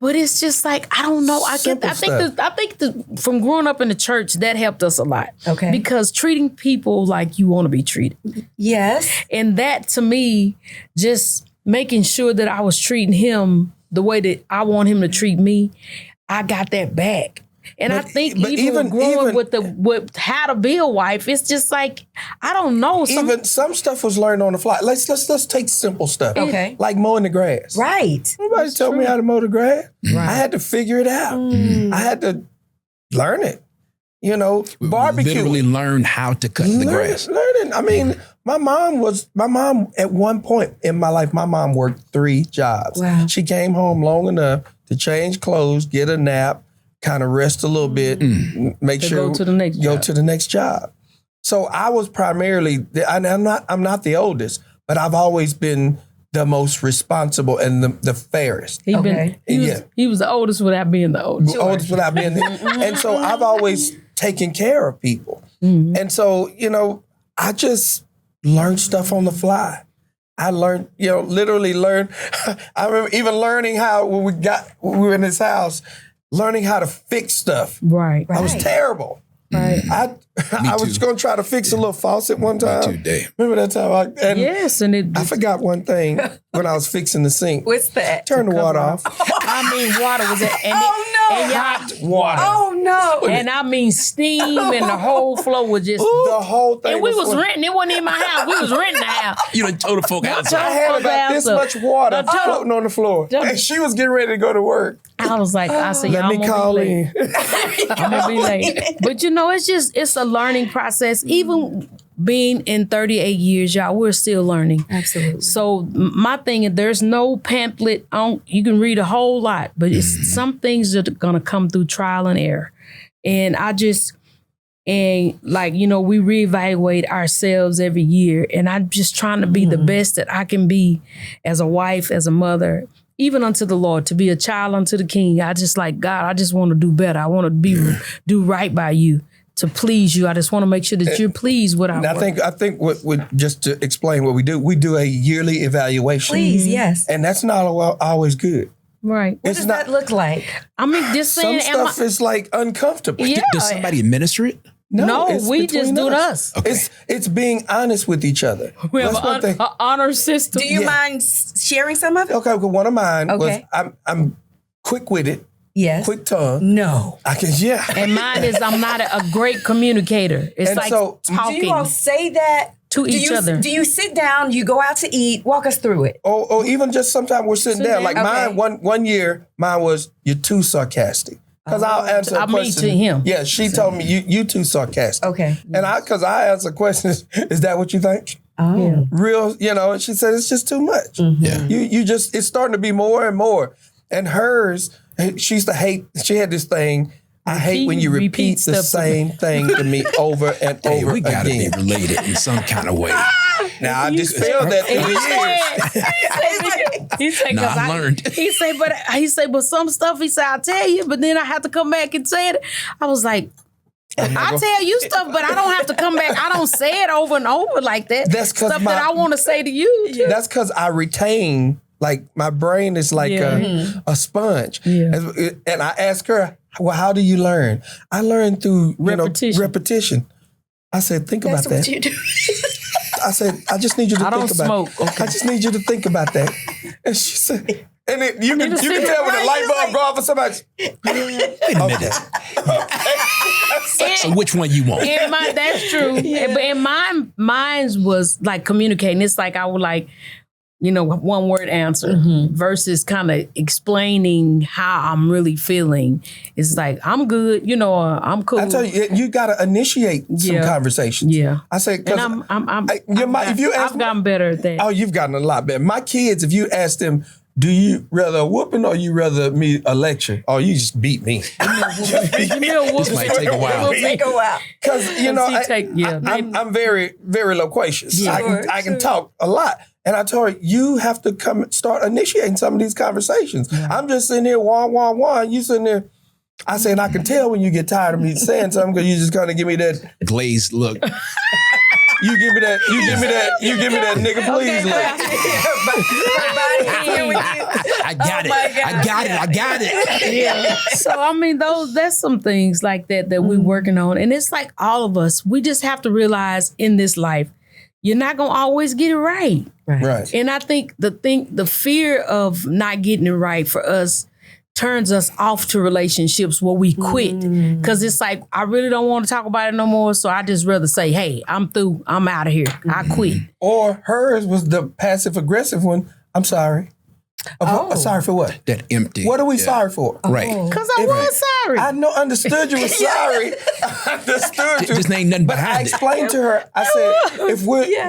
Speaker 3: But it's just like, I don't know. I think from growing up in the church, that helped us a lot.
Speaker 4: Okay.
Speaker 3: Because treating people like you want to be treated.
Speaker 4: Yes.
Speaker 3: And that, to me, just making sure that I was treating him the way that I want him to treat me, I got that back. And I think even growing with how to be a wife, it's just like, I don't know.
Speaker 1: Even some stuff was learned on the fly. Let's take simple stuff.
Speaker 4: Okay.
Speaker 1: Like mowing the grass.
Speaker 4: Right.
Speaker 1: Nobody told me how to mow the grass. Right. I had to figure it out. I had to learn it. Barbecue.
Speaker 2: Literally learn how to cut the grass.
Speaker 1: Learning. I mean, my mom at one point in my life, my mom worked 3 jobs.
Speaker 4: Wow.
Speaker 1: She came home long enough to change clothes, get a nap, kind of rest a little bit, make sure
Speaker 3: go to the next job.
Speaker 1: So I was primarily, I'm not the oldest, but I've always been the most responsible and the fairest.
Speaker 3: He was the oldest without being the oldest.
Speaker 1: Oldest without being and so I've always taken care of people. And so, I just learned stuff on the fly. I learned, literally learned. I remember even learning how when we were in this house, learning how to fix stuff.
Speaker 3: Right.
Speaker 1: I was terrible.
Speaker 3: Right.
Speaker 1: I was going to try to fix a little faucet one time.
Speaker 2: Me too, Dave.
Speaker 1: Remember that time? I forgot one thing when I was fixing the sink.
Speaker 4: What's that?
Speaker 1: Turn the water off.
Speaker 3: I mean, water was it. And
Speaker 1: Hot water.
Speaker 4: Oh, no.
Speaker 3: And I mean, steam and the whole floor was just.
Speaker 1: The whole thing.
Speaker 3: And we was renting. It wasn't in my house. We was renting the house.
Speaker 2: You done told the folk outside.
Speaker 1: I had about this much water floating on the floor. And she was getting ready to go to work.
Speaker 3: I was like, I said,
Speaker 1: let me call in.
Speaker 3: I'm gonna be late. But it's a learning process. Even being in 38 years, y'all, we're still learning.
Speaker 4: Absolutely.
Speaker 3: So my thing is, there's no pamphlet on. You can read a whole lot, but it's some things that are gonna come through trial and error. And like, you know, we reevaluate ourselves every year, and I'm just trying to be the best that I can be as a wife, as a mother, even unto the Lord, to be a child unto the King. I just like, God, I just want to do better. I want to do right by you, to please you. I just want to make sure that you're pleased with our work.
Speaker 1: I think what just to explain what we do a yearly evaluation.
Speaker 4: Please, yes.
Speaker 1: And that's not always good.
Speaker 3: Right.
Speaker 4: What does that look like?
Speaker 3: I mean, just saying,
Speaker 1: some stuff is like uncomfortable.
Speaker 3: Yeah.
Speaker 2: Does somebody administer it?
Speaker 3: No,
Speaker 1: it's
Speaker 3: we just
Speaker 1: between
Speaker 3: do it us.
Speaker 2: Okay.
Speaker 1: It's being honest with each other.
Speaker 3: We have
Speaker 1: That's one thing.
Speaker 3: an honor system.
Speaker 4: Do you mind sharing some of it?
Speaker 1: Okay, well, one of mine was
Speaker 4: Okay.
Speaker 1: I'm quick witted,
Speaker 4: Yes.
Speaker 1: quick tongue.
Speaker 4: No.
Speaker 1: I can
Speaker 3: And mine is, I'm not a great communicator. It's
Speaker 1: And
Speaker 3: like
Speaker 1: so-
Speaker 4: Do
Speaker 3: talking
Speaker 4: you all say that
Speaker 3: to each other.
Speaker 4: Do you sit down, you go out to eat, walk us through it?
Speaker 1: or even just sometimes we're sitting down. Like
Speaker 4: Okay.
Speaker 1: mine, one year, mine was you're too sarcastic. Because I'll answer a
Speaker 3: I mean,
Speaker 1: question.
Speaker 3: to him.
Speaker 1: Yeah, she told me you too sarcastic.
Speaker 4: Okay.
Speaker 1: And because I answer questions, is that what you think?
Speaker 4: Oh.
Speaker 3: Yeah.
Speaker 1: Real, and she said it's just too much.
Speaker 2: Yeah.
Speaker 1: You just, it's starting to be more and more. And hers, she used to hate, she had this thing, I hate when you repeat the
Speaker 3: stuff.
Speaker 1: same thing to me over and
Speaker 2: Hey,
Speaker 1: over
Speaker 2: we got to be
Speaker 1: again.
Speaker 2: related in some kind of way.
Speaker 1: Now, I just feel that through the years.
Speaker 3: He said,
Speaker 2: No, I learned.
Speaker 3: He said, but some stuff, he said, I'll tell you, but then I have to come back and say it. I was like, I tell you stuff, but I don't have to come back. I don't say it over and over like that.
Speaker 1: That's 'cause
Speaker 3: stuff that I want to say to you.
Speaker 1: That's because I retain, like, my brain is like a sponge.
Speaker 3: Yeah.
Speaker 1: And I ask her, well, how do you learn? I learn through
Speaker 3: Repetition.
Speaker 1: Repetition. I said, think
Speaker 4: That's
Speaker 1: about
Speaker 4: what
Speaker 1: that.
Speaker 4: you do.
Speaker 1: I said, I just need you to
Speaker 3: I
Speaker 1: think
Speaker 3: don't
Speaker 1: about
Speaker 3: smoke.
Speaker 1: it. I just need you to think about that. And she said, and it, you can tell when the light bulb go off for somebody.
Speaker 2: Wait a minute. So which one you want?
Speaker 3: In my, that's true. But in mine was like communicating. It's like I would like, one word answer versus kind of explaining how I'm really feeling. It's like, I'm good, or I'm cool.
Speaker 1: I tell you, you got to initiate some conversations.
Speaker 3: Yeah.
Speaker 1: I say,
Speaker 3: And
Speaker 1: because
Speaker 3: I've gotten better at that.
Speaker 1: oh, you've gotten a lot better. My kids, if you ask them, do you rather a whooping or you rather me a lecture? Or you just beat me.
Speaker 2: This might take a while.
Speaker 4: Take a while.
Speaker 1: Because, I'm very, very loquacious.
Speaker 4: Yeah.
Speaker 1: I can talk a lot. And I told her, you have to start initiating some of these conversations.
Speaker 3: Yeah.
Speaker 1: I'm just sitting here, wah. You sitting there. I say, and I can tell when you get tired of me saying something because you just kind of give me that
Speaker 2: glazed look.
Speaker 1: You give me that nigga please look.
Speaker 2: I got it.
Speaker 3: Yeah. So I mean, that's some things like that we're working on. And it's like all of us, we just have to realize in this life, you're not gonna always get it right.
Speaker 1: Right.
Speaker 3: And I think the fear of not getting it right for us turns us off to relationships where we quit. Because it's like, I really don't want to talk about it no more. So I just rather say, hey, I'm through. I'm out of here. I quit.
Speaker 1: Or hers was the passive aggressive one. I'm sorry. Sorry for what?
Speaker 2: That empty.
Speaker 1: What are we sorry for?
Speaker 2: Right.
Speaker 3: Because I was sorry.
Speaker 1: I understood you were sorry. I understood you.
Speaker 2: Just ain't nothing
Speaker 1: But I
Speaker 2: behind it.
Speaker 1: explained to her, I said,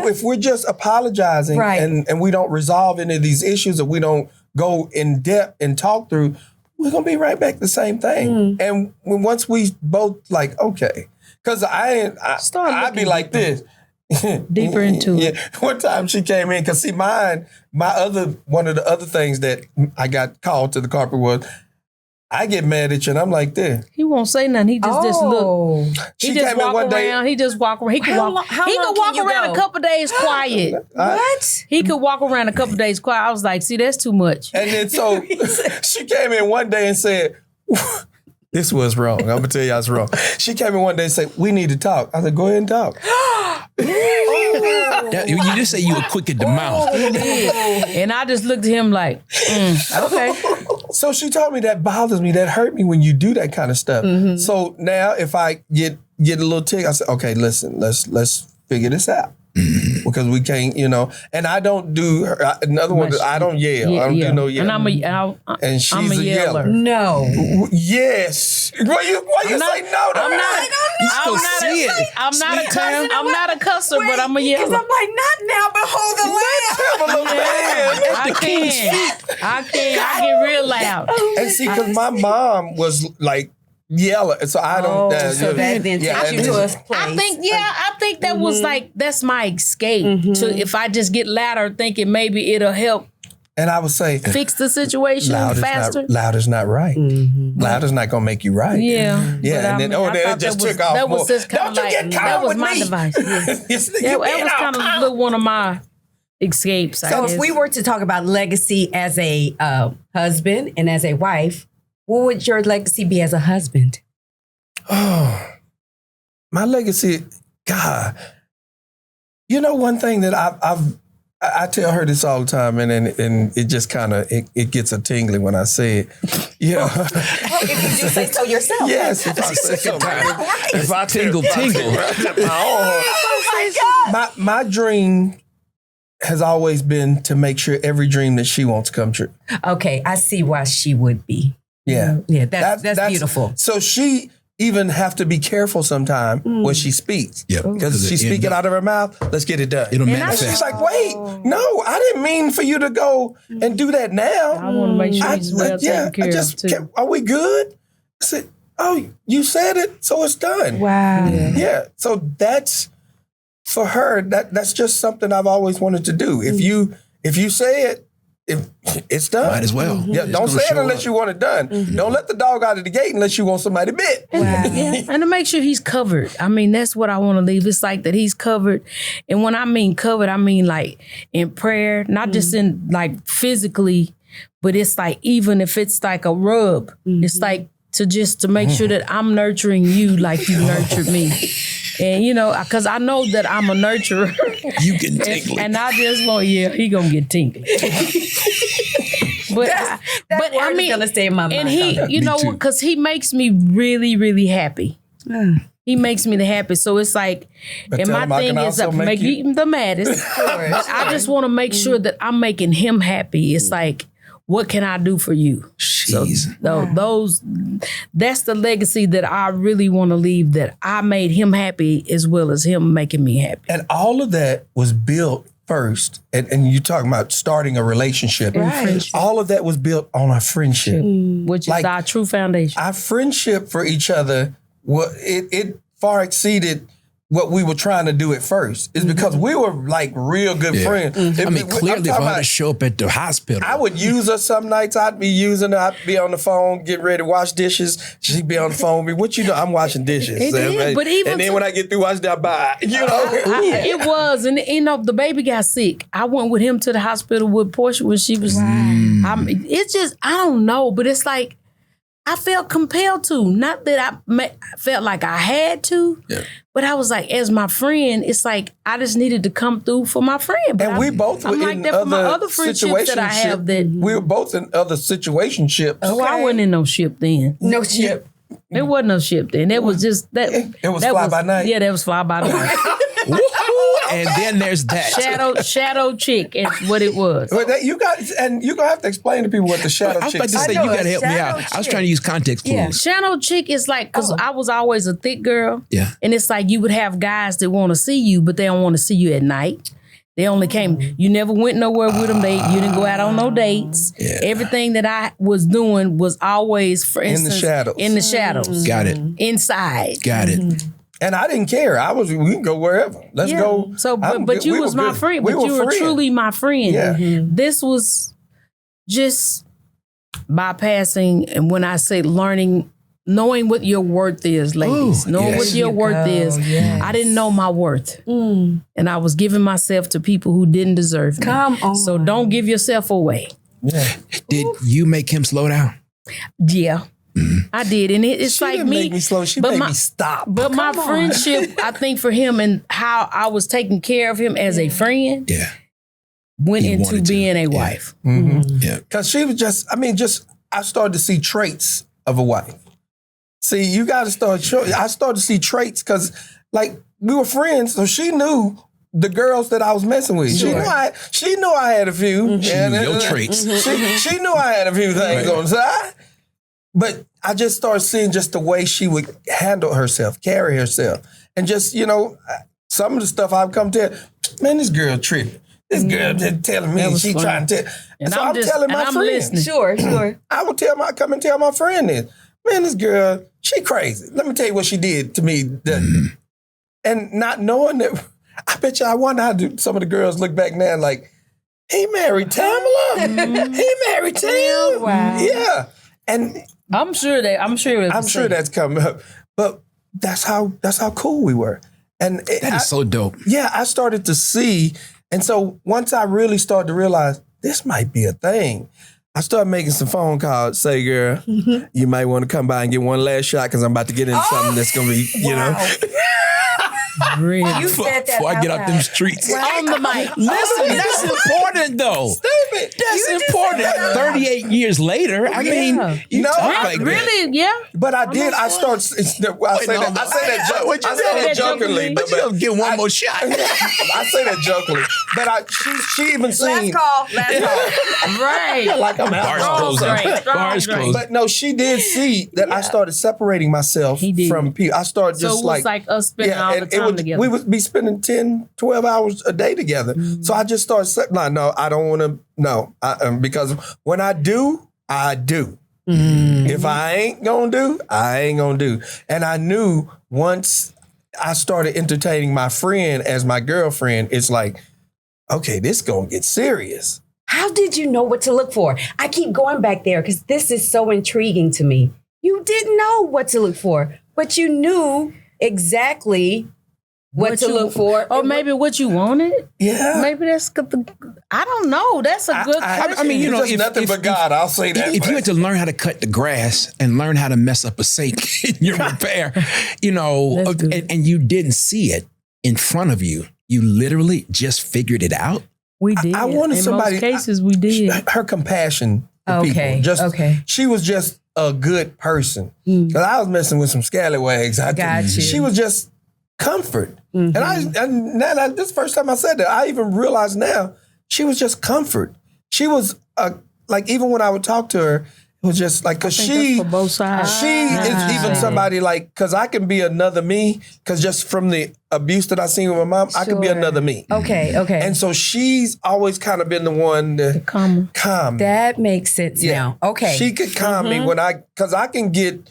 Speaker 1: if we're just apologizing and we don't resolve any of these issues, or we don't go in depth and talk through, we're gonna be right back the same thing. And once we both like, okay, because I'd be like this.
Speaker 3: Deeper into it.
Speaker 1: One time she came in, because see one of the other things that I got called to the carpet was, I get mad at you and I'm like this.
Speaker 3: He won't say nothing. He just look.
Speaker 1: She came in one day.
Speaker 3: He just walk around. He can walk. He could walk around a couple days quiet.
Speaker 4: What?
Speaker 3: He could walk around a couple days quiet. I was like, see, that's too much.
Speaker 1: And then so she came in one day and said, this was wrong. I'm gonna tell you it's wrong. She came in one day and said, we need to talk. I said, go ahead and talk.
Speaker 2: You just say you were quick at the mouth.
Speaker 3: And I just looked at him like, okay.
Speaker 1: So she told me that bothers me. That hurt me when you do that kind of stuff. So now if I get a little tick, I say, okay, listen, let's figure this out. because we can't, and I don't do, in other words, I don't yell. I don't do no yelling. And she's
Speaker 3: I'm a yeller.
Speaker 4: No.
Speaker 1: Yes. Why you say no to her?
Speaker 3: I'm not a cusser, but I'm a yeller.
Speaker 4: Because I'm like, not now, behold the lamb.
Speaker 3: I get real loud.
Speaker 1: And see, because my mom was like yelling, so I don't.
Speaker 4: So that then takes you to a place.
Speaker 3: I think that was like, that's my escape. To if I just get louder, thinking maybe it'll help.
Speaker 1: And I would say,
Speaker 3: fix the situation faster.
Speaker 1: Loud is not right. Loud is not going to make you right.
Speaker 3: Yeah.
Speaker 1: And then it just took off
Speaker 3: that
Speaker 1: more.
Speaker 3: was just
Speaker 1: Don't you get caught
Speaker 3: that was
Speaker 1: with
Speaker 3: my
Speaker 1: me.
Speaker 3: device. Yeah. That was kind of one of my escapes.
Speaker 4: So if we were to talk about legacy as a husband and as a wife, what would your legacy be as a husband?
Speaker 1: Oh, my legacy, God. One thing that I tell her this all the time, and it just kind of it gets a tingling when I say it.
Speaker 4: If you do say so yourself.
Speaker 1: Yes, if I say so.
Speaker 2: If I tingle.
Speaker 4: Oh my God.
Speaker 1: My dream has always been to make sure every dream that she wants come true.
Speaker 4: Okay, I see why she would be.
Speaker 1: Yeah,
Speaker 4: that's beautiful.
Speaker 1: So she even have to be careful sometime when she speaks.
Speaker 2: Yep.
Speaker 1: Because she's speaking out of her mouth, let's get it done.
Speaker 2: It'll
Speaker 1: And
Speaker 2: manifest.
Speaker 1: she's like, wait, no, I didn't mean for you to go and do that now.
Speaker 3: I want to make sure he's well taken care of too.
Speaker 1: Are we good? I said, oh, you said it, so it's done.
Speaker 4: Wow.
Speaker 1: Yeah. So that's, for her, that's just something I've always wanted to do. If you say it, it's done.
Speaker 2: Might as well.
Speaker 1: Yeah, don't say it unless you want it done. Don't let the dog out of the gate unless you want somebody bit.
Speaker 3: And to make sure he's covered. I mean, that's what I want to leave. It's like that he's covered. And when I mean covered, I mean like in prayer, not just in like physically, but it's like even if it's like a rub, it's like to make sure that I'm nurturing you like you nurtured me. And because I know that I'm a nurturer.
Speaker 2: You get tingly.
Speaker 3: And I just want, he gonna get tingly. But
Speaker 4: I mean, gonna stay in my mind.
Speaker 3: And he, because he makes me really, really happy. He makes me the happiest. So it's like, and my thing is to make him the maddest. I just want to make sure that I'm making him happy. It's like, what can I do for you?
Speaker 2: Jeez.
Speaker 3: So that's the legacy that I really want to leave, that I made him happy as well as him making me happy.
Speaker 1: And all of that was built first, and you're talking about starting a relationship.
Speaker 3: Right.
Speaker 1: All of that was built on our friendship.
Speaker 3: Which is our true foundation.
Speaker 1: Our friendship for each other, it far exceeded what we were trying to do at first. Is because we were like real good friends.
Speaker 2: I mean, clearly for her to show up at the hospital.
Speaker 1: I would use her some nights. I'd be using her. I'd be on the phone, getting ready to wash dishes. She'd be on the phone with me. What you doing? I'm washing dishes.
Speaker 3: But even
Speaker 1: and then when I get through washing, I buy.
Speaker 3: It was. And the baby got sick. I went with him to the hospital with Portia when she was. It's just, I don't know, but it's like, I felt compelled to. Not that I felt like I had to, but I was like, as my friend, it's like I just needed to come through for my friend. But
Speaker 1: and we both were in other
Speaker 3: friendships that I have. That
Speaker 1: we were both in other situationships.
Speaker 3: Oh, I wasn't in no ship then.
Speaker 4: No ship.
Speaker 3: There wasn't no ship then. It was just that.
Speaker 1: It was fly by night.
Speaker 3: Yeah, that was fly by night.
Speaker 2: And then there's that
Speaker 3: shadow chick is what it was.
Speaker 1: But you're gonna have to explain to people what the shadow chick is.
Speaker 2: I was about to say, you gotta help me out. I was trying to use context clues.
Speaker 3: Yeah. Shadow chick is like, because I was always a thick girl.
Speaker 2: Yeah.
Speaker 3: And it's like you would have guys that want to see you, but they don't want to see you at night. They only came, you never went nowhere with them. You didn't go out on no dates.
Speaker 2: Yeah.
Speaker 3: Everything that I was doing was always, for instance, in the shadows.
Speaker 2: Got it.
Speaker 3: Inside.
Speaker 2: Got it.
Speaker 1: And I didn't care. we can go wherever. Let's go.
Speaker 3: So, but you was my friend. But you were truly my friend.
Speaker 1: Yeah.
Speaker 3: This was just bypassing, and when I say learning, knowing what your worth is, ladies. Knowing what your worth is. Yes. I didn't know my worth. And I was giving myself to people who didn't deserve me.
Speaker 4: Come on.
Speaker 3: So don't give yourself away.
Speaker 1: Yeah.
Speaker 2: Did you make him slow down?
Speaker 3: Yeah. I did, and it's
Speaker 1: She
Speaker 3: like
Speaker 1: didn't
Speaker 3: me.
Speaker 1: make me slow. She made me stop.
Speaker 3: But my friendship, I think, for him and how I was taking care of him as a friend, went into being a wife.
Speaker 2: Yeah,
Speaker 1: because she was just. I started to see traits of a wife. See, you got to start. I started to see traits because, like, we were friends, so she knew the girls that I was messing with.
Speaker 3: Sure.
Speaker 1: She knew I had a few.
Speaker 2: She knew your traits.
Speaker 1: She knew I had a few things on the side. But I just started seeing just the way she would handle herself, carry herself. And just, some of the stuff I've come to, man, this girl tripping. This girl just telling me she trying to tell.
Speaker 3: And
Speaker 1: so I'm telling my friend.
Speaker 3: listening.
Speaker 4: Sure.
Speaker 1: I would come and tell my friend this. Man, this girl, she crazy. Let me tell you what she did to me. And not knowing that, I bet you I wonder how some of the girls look back now like, he married Tamela. He married Tam.
Speaker 4: Wow.
Speaker 1: Yeah. And
Speaker 3: I'm sure that's
Speaker 1: coming up. But that's how cool we were. And
Speaker 2: that is so dope.
Speaker 1: Yeah, I started to see. And so once I really started to realize this might be a thing, I started making some phone calls. Say, girl, you might want to come by and get one last shot because I'm about to get into something that's going to be,
Speaker 3: Really?
Speaker 4: You said that
Speaker 2: Before I get out them
Speaker 4: loud.
Speaker 2: streets.
Speaker 3: On the mic.
Speaker 2: Listen, that's important though.
Speaker 1: Stupid.
Speaker 2: That's important. 38 years later, I mean, you
Speaker 1: No,
Speaker 2: talk like that.
Speaker 3: Really? Yeah.
Speaker 1: But I did. I started. I say that jokingly.
Speaker 2: But you don't get one more shot.
Speaker 1: I say that jokingly. But she even seen.
Speaker 4: Last call.
Speaker 3: Right.
Speaker 1: Like I'm
Speaker 2: Bars
Speaker 1: out.
Speaker 2: closed.
Speaker 3: Right.
Speaker 2: Bars
Speaker 3: Right.
Speaker 2: closed.
Speaker 1: But no, she did see that I started separating myself
Speaker 3: He did.
Speaker 1: from people. I started
Speaker 3: So
Speaker 1: just
Speaker 3: it was like us spending all the time together.
Speaker 1: We would be spending 10, 12 hours a day together. So I just started saying, no, I don't want to, no. Because when I do, I do. If I ain't going to do, I ain't going to do. And I knew once I started entertaining my friend as my girlfriend, it's like, okay, this going to get serious.
Speaker 4: How did you know what to look for? I keep going back there because this is so intriguing to me. You didn't know what to look for, but you knew exactly what to look for.
Speaker 3: Or maybe what you wanted.
Speaker 1: Yeah.
Speaker 3: Maybe that's good. I don't know. That's a good question.
Speaker 2: I mean,
Speaker 1: It's nothing but God. I'll say that.
Speaker 2: If you had to learn how to cut the grass and learn how to mess up a sink in your repair,
Speaker 3: That's good.
Speaker 2: and you didn't see it in front of you, you literally just figured it out.
Speaker 3: We did.
Speaker 1: I wanted
Speaker 3: in
Speaker 1: somebody.
Speaker 3: most cases, we did.
Speaker 1: Her compassion for
Speaker 4: Okay,
Speaker 1: people.
Speaker 4: okay.
Speaker 1: She was just a good person. Because I was messing with some scallywags.
Speaker 4: Got you.
Speaker 1: She was just comfort. And this is the first time I said that. I even realize now she was just comfort. She was like, even when I would talk to her, it was just like, because she,
Speaker 3: for both sides.
Speaker 1: she is even somebody like, because I can be another me, because just from the abuse that I seen with my mom, I could be
Speaker 4: Sure.
Speaker 1: another me.
Speaker 4: Okay.
Speaker 1: And so she's always kind of been the one to
Speaker 3: Calm.
Speaker 1: calm me.
Speaker 4: That makes sense now. Okay.
Speaker 1: She could calm me when because I can get.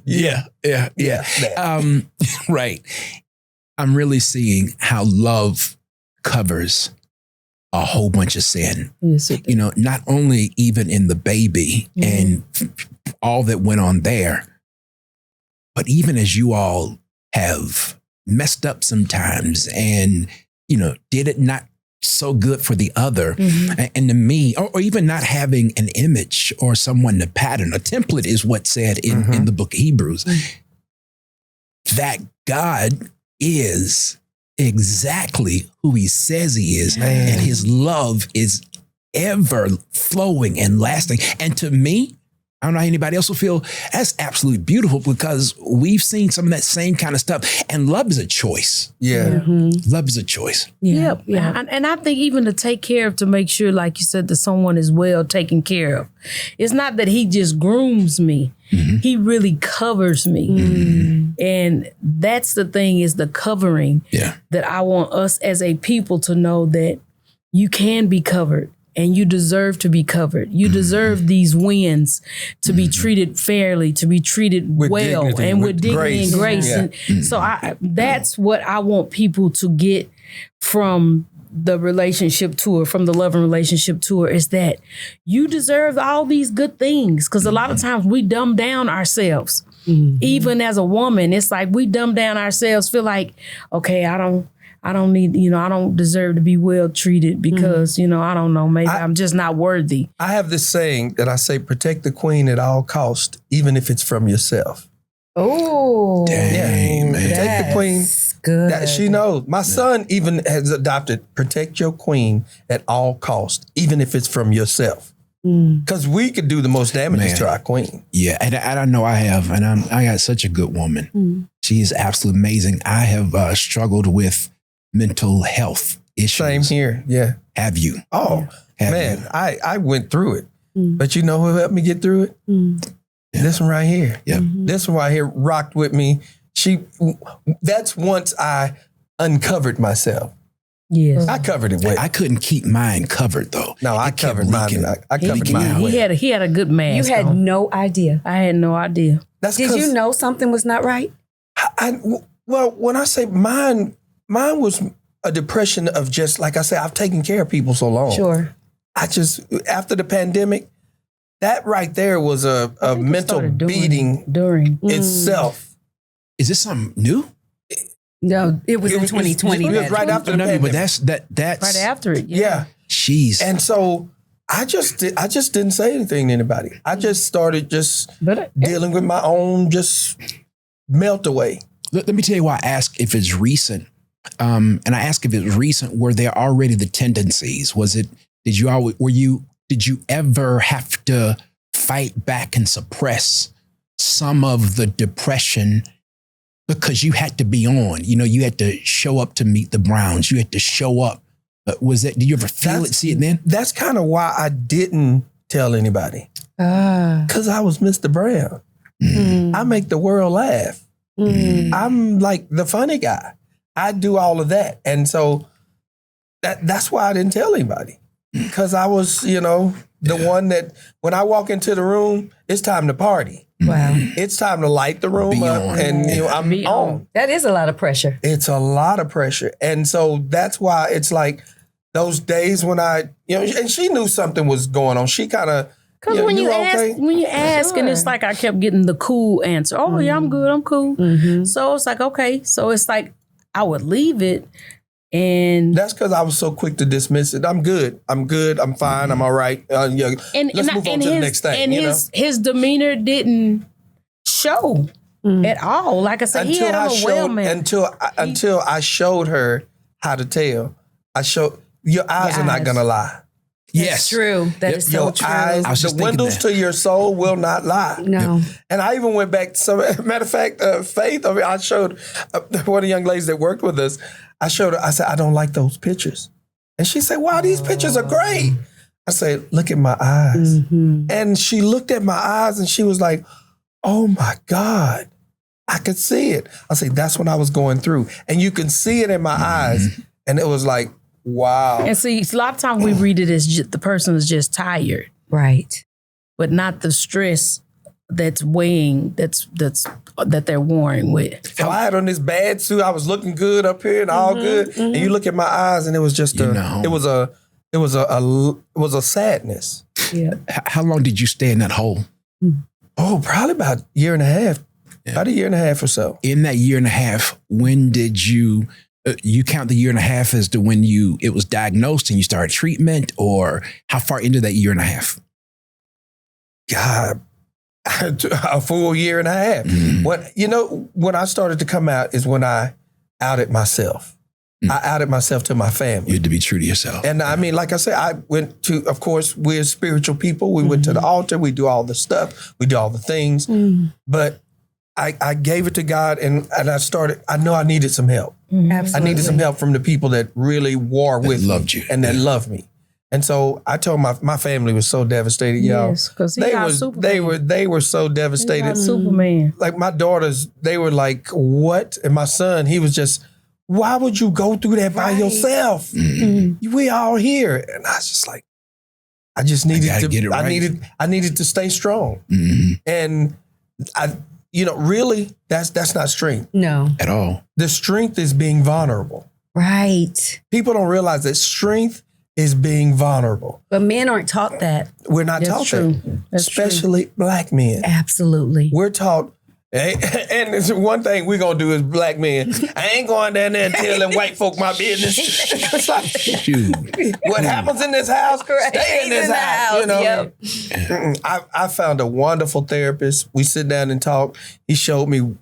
Speaker 2: Yeah. Right. I'm really seeing how love covers a whole bunch of sin.
Speaker 3: Yes, it did.
Speaker 2: Not only even in the baby and all that went on there, but even as you all have messed up sometimes and, did it not so good for the other and to me, or even not having an image or someone to pattern. A template is what's said in the book of Hebrews. That God is exactly who he says he is.
Speaker 1: Man.
Speaker 2: And his love is ever flowing and lasting. And to me, I don't know how anybody else will feel, that's absolutely beautiful because we've seen some of that same kind of stuff. And love is a choice.
Speaker 1: Yeah.
Speaker 2: Love is a choice.
Speaker 3: Yeah. And I think even to take care of, to make sure, like you said, that someone is well taken care of. It's not that he just grooms me. He really covers me. And that's the thing, is the covering that I want us as a people to know, that you can be covered and you deserve to be covered. You deserve these wins to be treated fairly, to be treated
Speaker 1: With
Speaker 3: well
Speaker 1: dignity,
Speaker 3: and
Speaker 1: with
Speaker 3: with dignity and
Speaker 1: grace.
Speaker 3: grace. And so that's what I want people to get from the relationship tour, from the love and relationship tour, is that you deserve all these good things. Because a lot of times we dumb down ourselves. Even as a woman, it's like we dumb down ourselves, feel like, okay, I don't need, I don't deserve to be well treated because, I don't know, maybe I'm just not worthy.
Speaker 1: I have this saying that I say, protect the queen at all cost, even if it's from yourself.
Speaker 4: Oh,
Speaker 2: Dang, man.
Speaker 1: Protect the queen.
Speaker 4: good.
Speaker 1: That she knows. My son even has adopted, protect your queen at all cost, even if it's from yourself. Because we could do the most damages to our queen.
Speaker 2: Yeah, and I know I have, and I got such a good woman. She is absolutely amazing. I have struggled with mental health issues.
Speaker 1: Same here. Yeah.
Speaker 2: Have you?
Speaker 1: Oh, man,
Speaker 2: you?
Speaker 1: I went through it. But you know who helped me get through it? This one right here.
Speaker 2: Yeah.
Speaker 1: This one right here rocked with me. That's once I uncovered myself.
Speaker 3: Yes.
Speaker 1: I covered it.
Speaker 2: I couldn't keep mine covered though.
Speaker 1: No, I covered mine. I covered mine.
Speaker 3: He had a good mask.
Speaker 4: You had
Speaker 3: on.
Speaker 4: no idea.
Speaker 3: I had no idea.
Speaker 4: Did you know something was not right?
Speaker 1: Well, when I say mine was a depression of just, like I said, I've taken care of people so long.
Speaker 4: Sure.
Speaker 1: After the pandemic, that right there was a mental beating
Speaker 3: during
Speaker 1: itself.
Speaker 2: Is this something new?
Speaker 4: No, it was in 2020.
Speaker 1: It was right after the pandemic.
Speaker 2: But that's
Speaker 3: right after it.
Speaker 1: Yeah.
Speaker 2: Jeez.
Speaker 1: And so I just didn't say anything to anybody. I just started dealing with my own just melt away.
Speaker 2: Let me tell you why I ask if it's recent. And I ask if it's recent. Were there already the tendencies? Did you ever have to fight back and suppress some of the depression because you had to be on? You had to show up to meet the Browns. You had to show up. Did you ever see it then?
Speaker 1: That's kind of why I didn't tell anybody. Because I was Mr. Brown. I make the world laugh. I'm like the funny guy. I do all of that. And so that's why I didn't tell anybody. Because I was, the one that when I walk into the room, it's time to party.
Speaker 4: Wow.
Speaker 1: It's time to light the room up and I'm on.
Speaker 4: That is a lot of pressure.
Speaker 1: It's a lot of pressure. And so that's why it's like those days when and she knew something was going on. She kind of,
Speaker 3: because when you ask, and it's like I kept getting the cool answer. Oh, yeah, I'm good. I'm cool. So it's like, okay. So it's like I would leave it. And
Speaker 1: that's because I was so quick to dismiss it. I'm good. I'm fine. I'm all right. Let's move on to the next thing.
Speaker 3: And his demeanor didn't show at all. Like I said, he had a well man.
Speaker 1: Until I showed her how to tell. Your eyes are not gonna lie.
Speaker 4: That's true. That is so true.
Speaker 1: Eyes, the windows to your soul will not lie.
Speaker 4: No.
Speaker 1: And I even went back to matter of fact, Faith, I showed one of the young ladies that worked with us, I showed her, I said, I don't like those pictures. And she said, wow, these pictures are great. I said, look at my eyes. And she looked at my eyes and she was like, oh my God, I could see it. I said, that's what I was going through. And you can see it in my eyes. And it was like, wow.
Speaker 3: And see, a lot of times we read it as the person is just tired.
Speaker 4: Right.
Speaker 3: But not the stress that's weighing, that they're warring with.
Speaker 1: So I had on this bad suit. I was looking good up here and all good. And you look at my eyes and it was just it was a sadness.
Speaker 3: Yeah.
Speaker 2: How long did you stay in that hole?
Speaker 1: Oh, probably about a year and a half. Yeah. About a year and a half or so.
Speaker 2: In that year and a half, when did you count the year and a half as to when it was diagnosed and you started treatment, or how far into that year and a half?
Speaker 1: God, a full year and a half. When I started to come out is when I outed myself. I outed myself to my family.
Speaker 2: You had to be true to yourself.
Speaker 1: And I mean, like I said, I went to, of course, we're spiritual people. We went to the altar. We do all the stuff. We do all the things. But I gave it to God and I know I needed some help.
Speaker 4: Absolutely.
Speaker 1: I needed some help from the people that really war with me.
Speaker 2: Loved you.
Speaker 1: And that loved me. And so I told my family was so devastated, y'all.
Speaker 3: Yes, because
Speaker 1: they were so devastated.
Speaker 3: Superman.
Speaker 1: Like my daughters, they were like, what? And my son, he was just, why would you go through that by yourself? We all here. And I was just like, I just needed to get it right. I needed to stay strong. And really, that's not strength.
Speaker 4: No.
Speaker 2: At all.
Speaker 1: The strength is being vulnerable.
Speaker 4: Right.
Speaker 1: People don't realize that strength is being vulnerable.
Speaker 4: But men aren't taught that.
Speaker 1: We're not taught that. Especially black men.
Speaker 4: Absolutely.
Speaker 1: We're taught, and it's one thing we're going to do as black men. I ain't going down there and telling white folk my business. It's like, what happens in this house, stay in this house.
Speaker 4: Yep.
Speaker 1: I found a wonderful therapist. We sit down and talk. He showed me,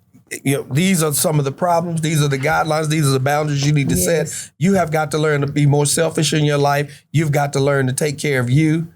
Speaker 1: these are some of the problems. These are the guidelines. These are the boundaries you need to set. You have got to learn to be more selfish in your life. You've got to learn to take care of you.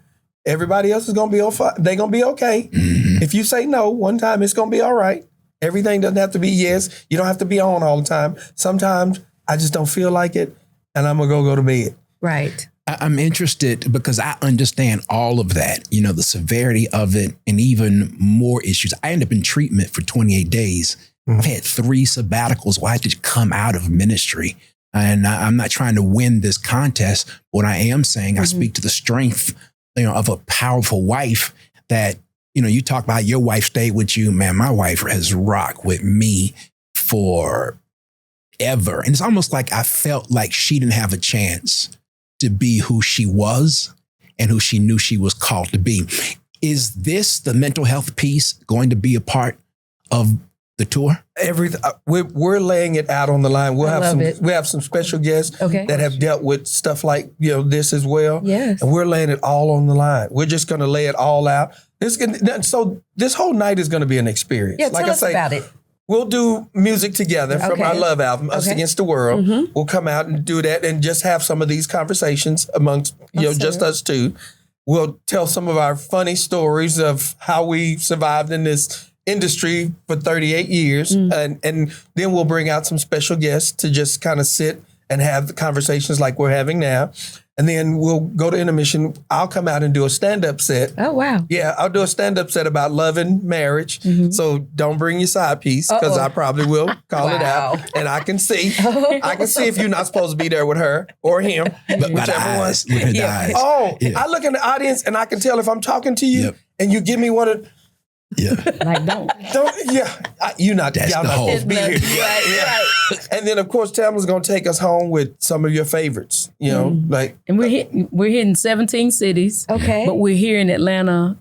Speaker 1: everybody else is going to be they're going to be okay. If you say no one time, it's going to be all right. Everything doesn't have to be yes. You don't have to be on all the time. Sometimes I just don't feel like it, and I'm going to go to bed.
Speaker 4: Right.
Speaker 2: I'm interested because I understand all of that, you know, the severity of it and even more issues. I ended up in treatment for 28 days. I've had 3 sabbaticals where I had to come out of ministry. And I'm not trying to win this contest. What I am saying, I speak to the strength, you know, of a powerful wife that, you know, you talk about your wife stayed with you. Man, my wife has rocked with me forever. And it's almost like I felt like she didn't have a chance to be who she was and who she knew she was called to be. Is this, the mental health piece, going to be a part of the tour?
Speaker 1: Everything we're laying it out on the line. We have some special guests that have dealt with stuff like, you know, this as well.
Speaker 4: Yes.
Speaker 1: And we're laying it all on the line. We're just going to lay it all out. So this whole night is going to be an experience.
Speaker 4: Yeah, tell us about it.
Speaker 1: We'll do music together from our love album, Us Against the World. We'll come out and do that and just have some of these conversations amongst, just us two. We'll tell some of our funny stories of how we survived in this industry for 38 years. And then we'll bring out some special guests to just kind of sit and have the conversations like we're having now. And then we'll go to intermission. I'll come out and do a stand-up set.
Speaker 4: Oh, wow.
Speaker 1: Yeah, I'll do a stand-up set about love and marriage. So don't bring your side piece because I probably will call it out. And I can see if you're not supposed to be there with her or him, whichever one. I look in the audience and I can tell if I'm talking to you and you give me one of...
Speaker 3: Like don't.
Speaker 1: You're not.
Speaker 2: That's
Speaker 1: y'all
Speaker 2: the
Speaker 1: not
Speaker 2: whole.
Speaker 1: supposed to be here.
Speaker 4: Right.
Speaker 1: And then of course Tamela's gonna take us home with some of your favorites. You know, like.
Speaker 3: And we're hitting 17 cities.
Speaker 4: Okay.
Speaker 3: But we're here in Atlanta,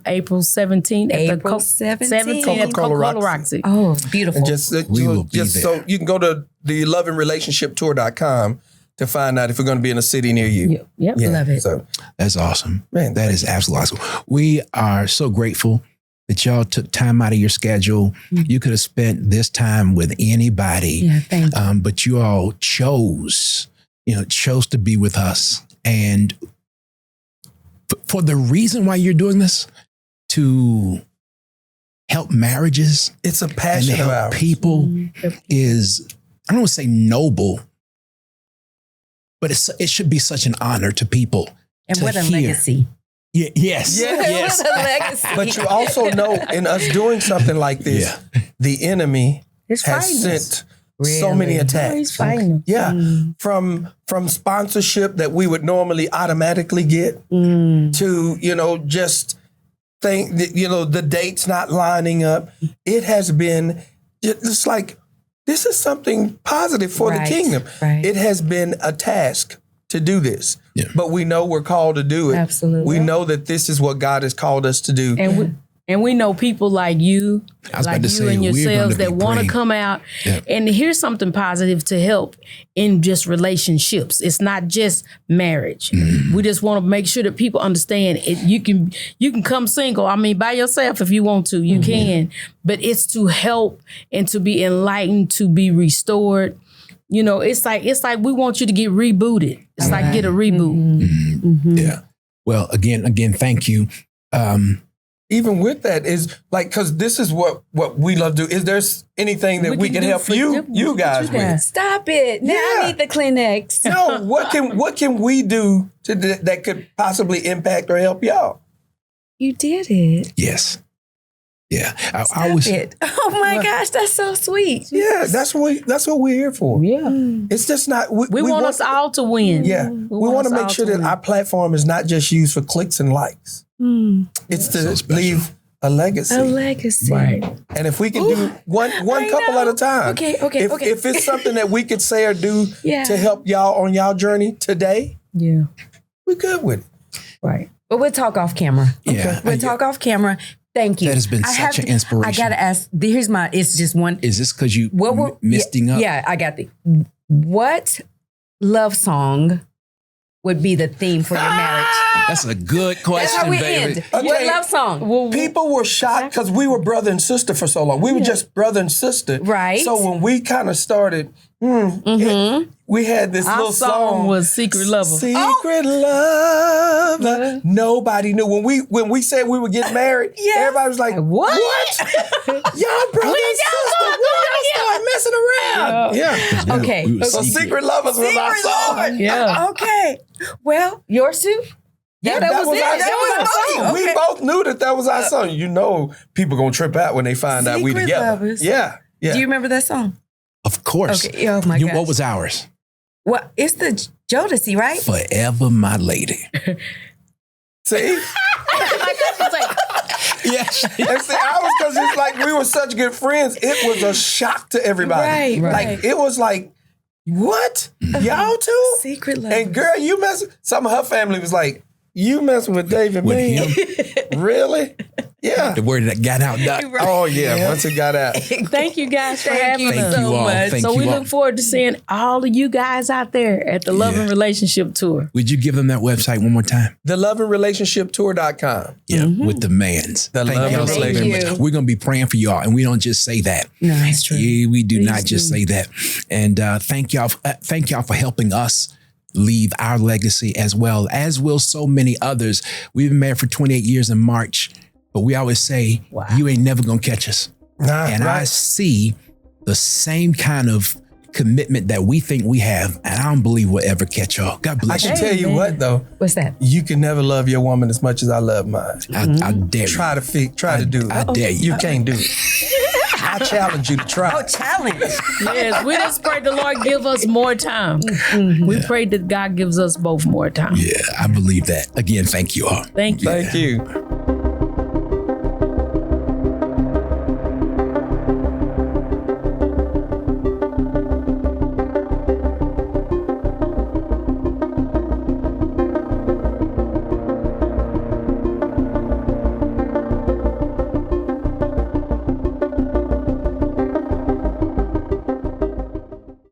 Speaker 3: April 17th at
Speaker 4: April
Speaker 3: the
Speaker 4: 17th.
Speaker 3: at Coca-Cola Roxy.
Speaker 4: Oh, beautiful.
Speaker 1: And just so you can go to the loveandrelationshiptour.com to find out if we're going to be in a city near you.
Speaker 3: Yep.
Speaker 4: Love it.
Speaker 1: So
Speaker 2: That's awesome.
Speaker 1: Man,
Speaker 2: that is absolutely awesome. We are so grateful that y'all took time out of your schedule. You could have spent this time with anybody.
Speaker 4: Yeah, thank you.
Speaker 2: But you all chose to be with us. And for the reason why you're doing this, to help marriages.
Speaker 1: It's a
Speaker 2: and
Speaker 1: passion
Speaker 2: to
Speaker 1: of
Speaker 2: help
Speaker 1: ours.
Speaker 2: people is, I don't want to say noble, but it should be such an honor to people.
Speaker 4: And
Speaker 2: to
Speaker 4: what a
Speaker 2: hear.
Speaker 4: legacy.
Speaker 2: Yes.
Speaker 4: What a legacy.
Speaker 1: But you also know in us doing something like this, the enemy
Speaker 3: It's
Speaker 1: has
Speaker 3: fighting us.
Speaker 1: sent so many attacks.
Speaker 3: He's fighting us.
Speaker 1: Yeah, from sponsorship that we would normally automatically get to, just think that, the dates not lining up. It has been just like, this is something positive for the kingdom.
Speaker 4: Right.
Speaker 1: It has been a task to do this, but we know we're called to do it.
Speaker 4: Absolutely.
Speaker 1: We know that this is what God has called us to do.
Speaker 3: And we know people like you, and yourselves that want to come out.
Speaker 2: Yeah.
Speaker 3: And here's something positive to help in just relationships. It's not just marriage. We just want to make sure that people understand it. You can come single. I mean, by yourself if you want to, you can. But it's to help and to be enlightened, to be restored. It's like we want you to get rebooted. It's like get a reboot.
Speaker 2: Yeah. Well, again, thank you.
Speaker 1: Even with that is like, because this is what we love to do. Is there anything that we can help you guys with?
Speaker 4: Stop it. Now I need the Kleenex.
Speaker 1: No, what can we do that could possibly impact or help y'all?
Speaker 4: You did it.
Speaker 2: Yes. Yeah.
Speaker 4: Stop it. Oh my gosh, that's so sweet.
Speaker 1: Yeah, that's what we're here for.
Speaker 3: Yeah.
Speaker 1: It's just not.
Speaker 3: We want us all to win.
Speaker 1: Yeah. We want to make sure that our platform is not just used for clicks and likes. It's to leave a legacy.
Speaker 4: A legacy.
Speaker 3: Right.
Speaker 1: And if we can do one couple at a time.
Speaker 4: Okay.
Speaker 1: If it's something that we could say or do to help y'all on y'all journey today,
Speaker 3: we're
Speaker 1: good with it.
Speaker 3: Right.
Speaker 4: But we'll talk off camera.
Speaker 2: Yeah.
Speaker 4: We'll talk off camera. Thank you.
Speaker 2: That has been such an inspiration.
Speaker 4: I got to ask, it's just one.
Speaker 2: Is this because you misting up?
Speaker 4: Yeah, I got what love song would be the theme for your marriage?
Speaker 2: That's a good question,
Speaker 4: That's how we
Speaker 2: baby.
Speaker 4: end. What love song?
Speaker 1: People were shocked because we were brother and sister for so long. We were just brother and sister.
Speaker 4: Right.
Speaker 1: So when we kind of started, we had this
Speaker 3: Our
Speaker 1: little song.
Speaker 3: was Secret Lover.
Speaker 1: Secret Lover. Nobody knew. When we said we were getting married, everybody was like,
Speaker 3: What?
Speaker 1: Y'all brother and sister, when y'all start messing around? Yeah.
Speaker 4: Okay.
Speaker 2: We was
Speaker 1: So Secret Lovers was our song.
Speaker 3: Yeah.
Speaker 4: Okay. Well, yours too?
Speaker 1: Yeah,
Speaker 4: that was it.
Speaker 1: our
Speaker 4: That was
Speaker 1: song.
Speaker 4: okay.
Speaker 1: We both knew that was our song. You know, people gonna trip out when they find out we
Speaker 4: Secret
Speaker 1: together.
Speaker 4: Lovers.
Speaker 1: Yeah. Yeah.
Speaker 4: Do you remember that song?
Speaker 2: Of course.
Speaker 4: Okay. Oh my God.
Speaker 2: What was ours?
Speaker 4: Well, it's the Jodeci, right?
Speaker 2: Forever My Lady.
Speaker 1: See?
Speaker 2: Yes.
Speaker 1: And see, because it's like we were such good friends, it was a shock to everybody.
Speaker 4: Right.
Speaker 1: Like, it was like, what? Y'all too?
Speaker 4: Secret Lovers.
Speaker 1: And girl, you messing, some of her family was like, you messing with David
Speaker 2: With
Speaker 1: Mann?
Speaker 2: him.
Speaker 1: Really? Yeah.
Speaker 2: The word that got out.
Speaker 1: Oh, yeah. Once it got out.
Speaker 3: Thank you guys for having
Speaker 2: Thank
Speaker 3: us.
Speaker 2: you all. Thank
Speaker 3: So
Speaker 2: you
Speaker 3: we
Speaker 2: all.
Speaker 3: look forward to seeing all of you guys out there at the Love and Relationship Tour.
Speaker 2: Would you give them that website one more time?
Speaker 1: The loveandrelationshiptour.com.
Speaker 2: Yeah, with the Mans.
Speaker 1: The
Speaker 2: Thank
Speaker 1: Love
Speaker 2: y'all
Speaker 1: and
Speaker 2: so very much.
Speaker 4: Relationship.
Speaker 2: We're going to be praying for y'all, and we don't just say that.
Speaker 4: No, that's true.
Speaker 2: Yeah, we do
Speaker 3: Please
Speaker 2: not just
Speaker 3: do.
Speaker 2: say that. And thank y'all for helping us leave our legacy, as well as will so many others. We've been married for 28 years in March, but we always say, you ain't never going to catch us.
Speaker 1: Nah,
Speaker 2: And I see the same kind of commitment that we think we have, and I don't believe we'll ever catch y'all. God
Speaker 1: I
Speaker 2: bless
Speaker 1: can
Speaker 2: you.
Speaker 1: tell you what, though.
Speaker 4: What's that?
Speaker 1: You can never love your woman as much as I love mine.
Speaker 2: I dare you.
Speaker 1: Try to do it.
Speaker 2: I dare you.
Speaker 1: You can't do it. I challenge you to try.
Speaker 4: Oh, challenge.
Speaker 3: Yes, we just pray the Lord give us more time. We pray that God gives us both more time.
Speaker 2: Yeah, I believe that. Again, thank you all.
Speaker 3: Thank you.
Speaker 1: Thank you.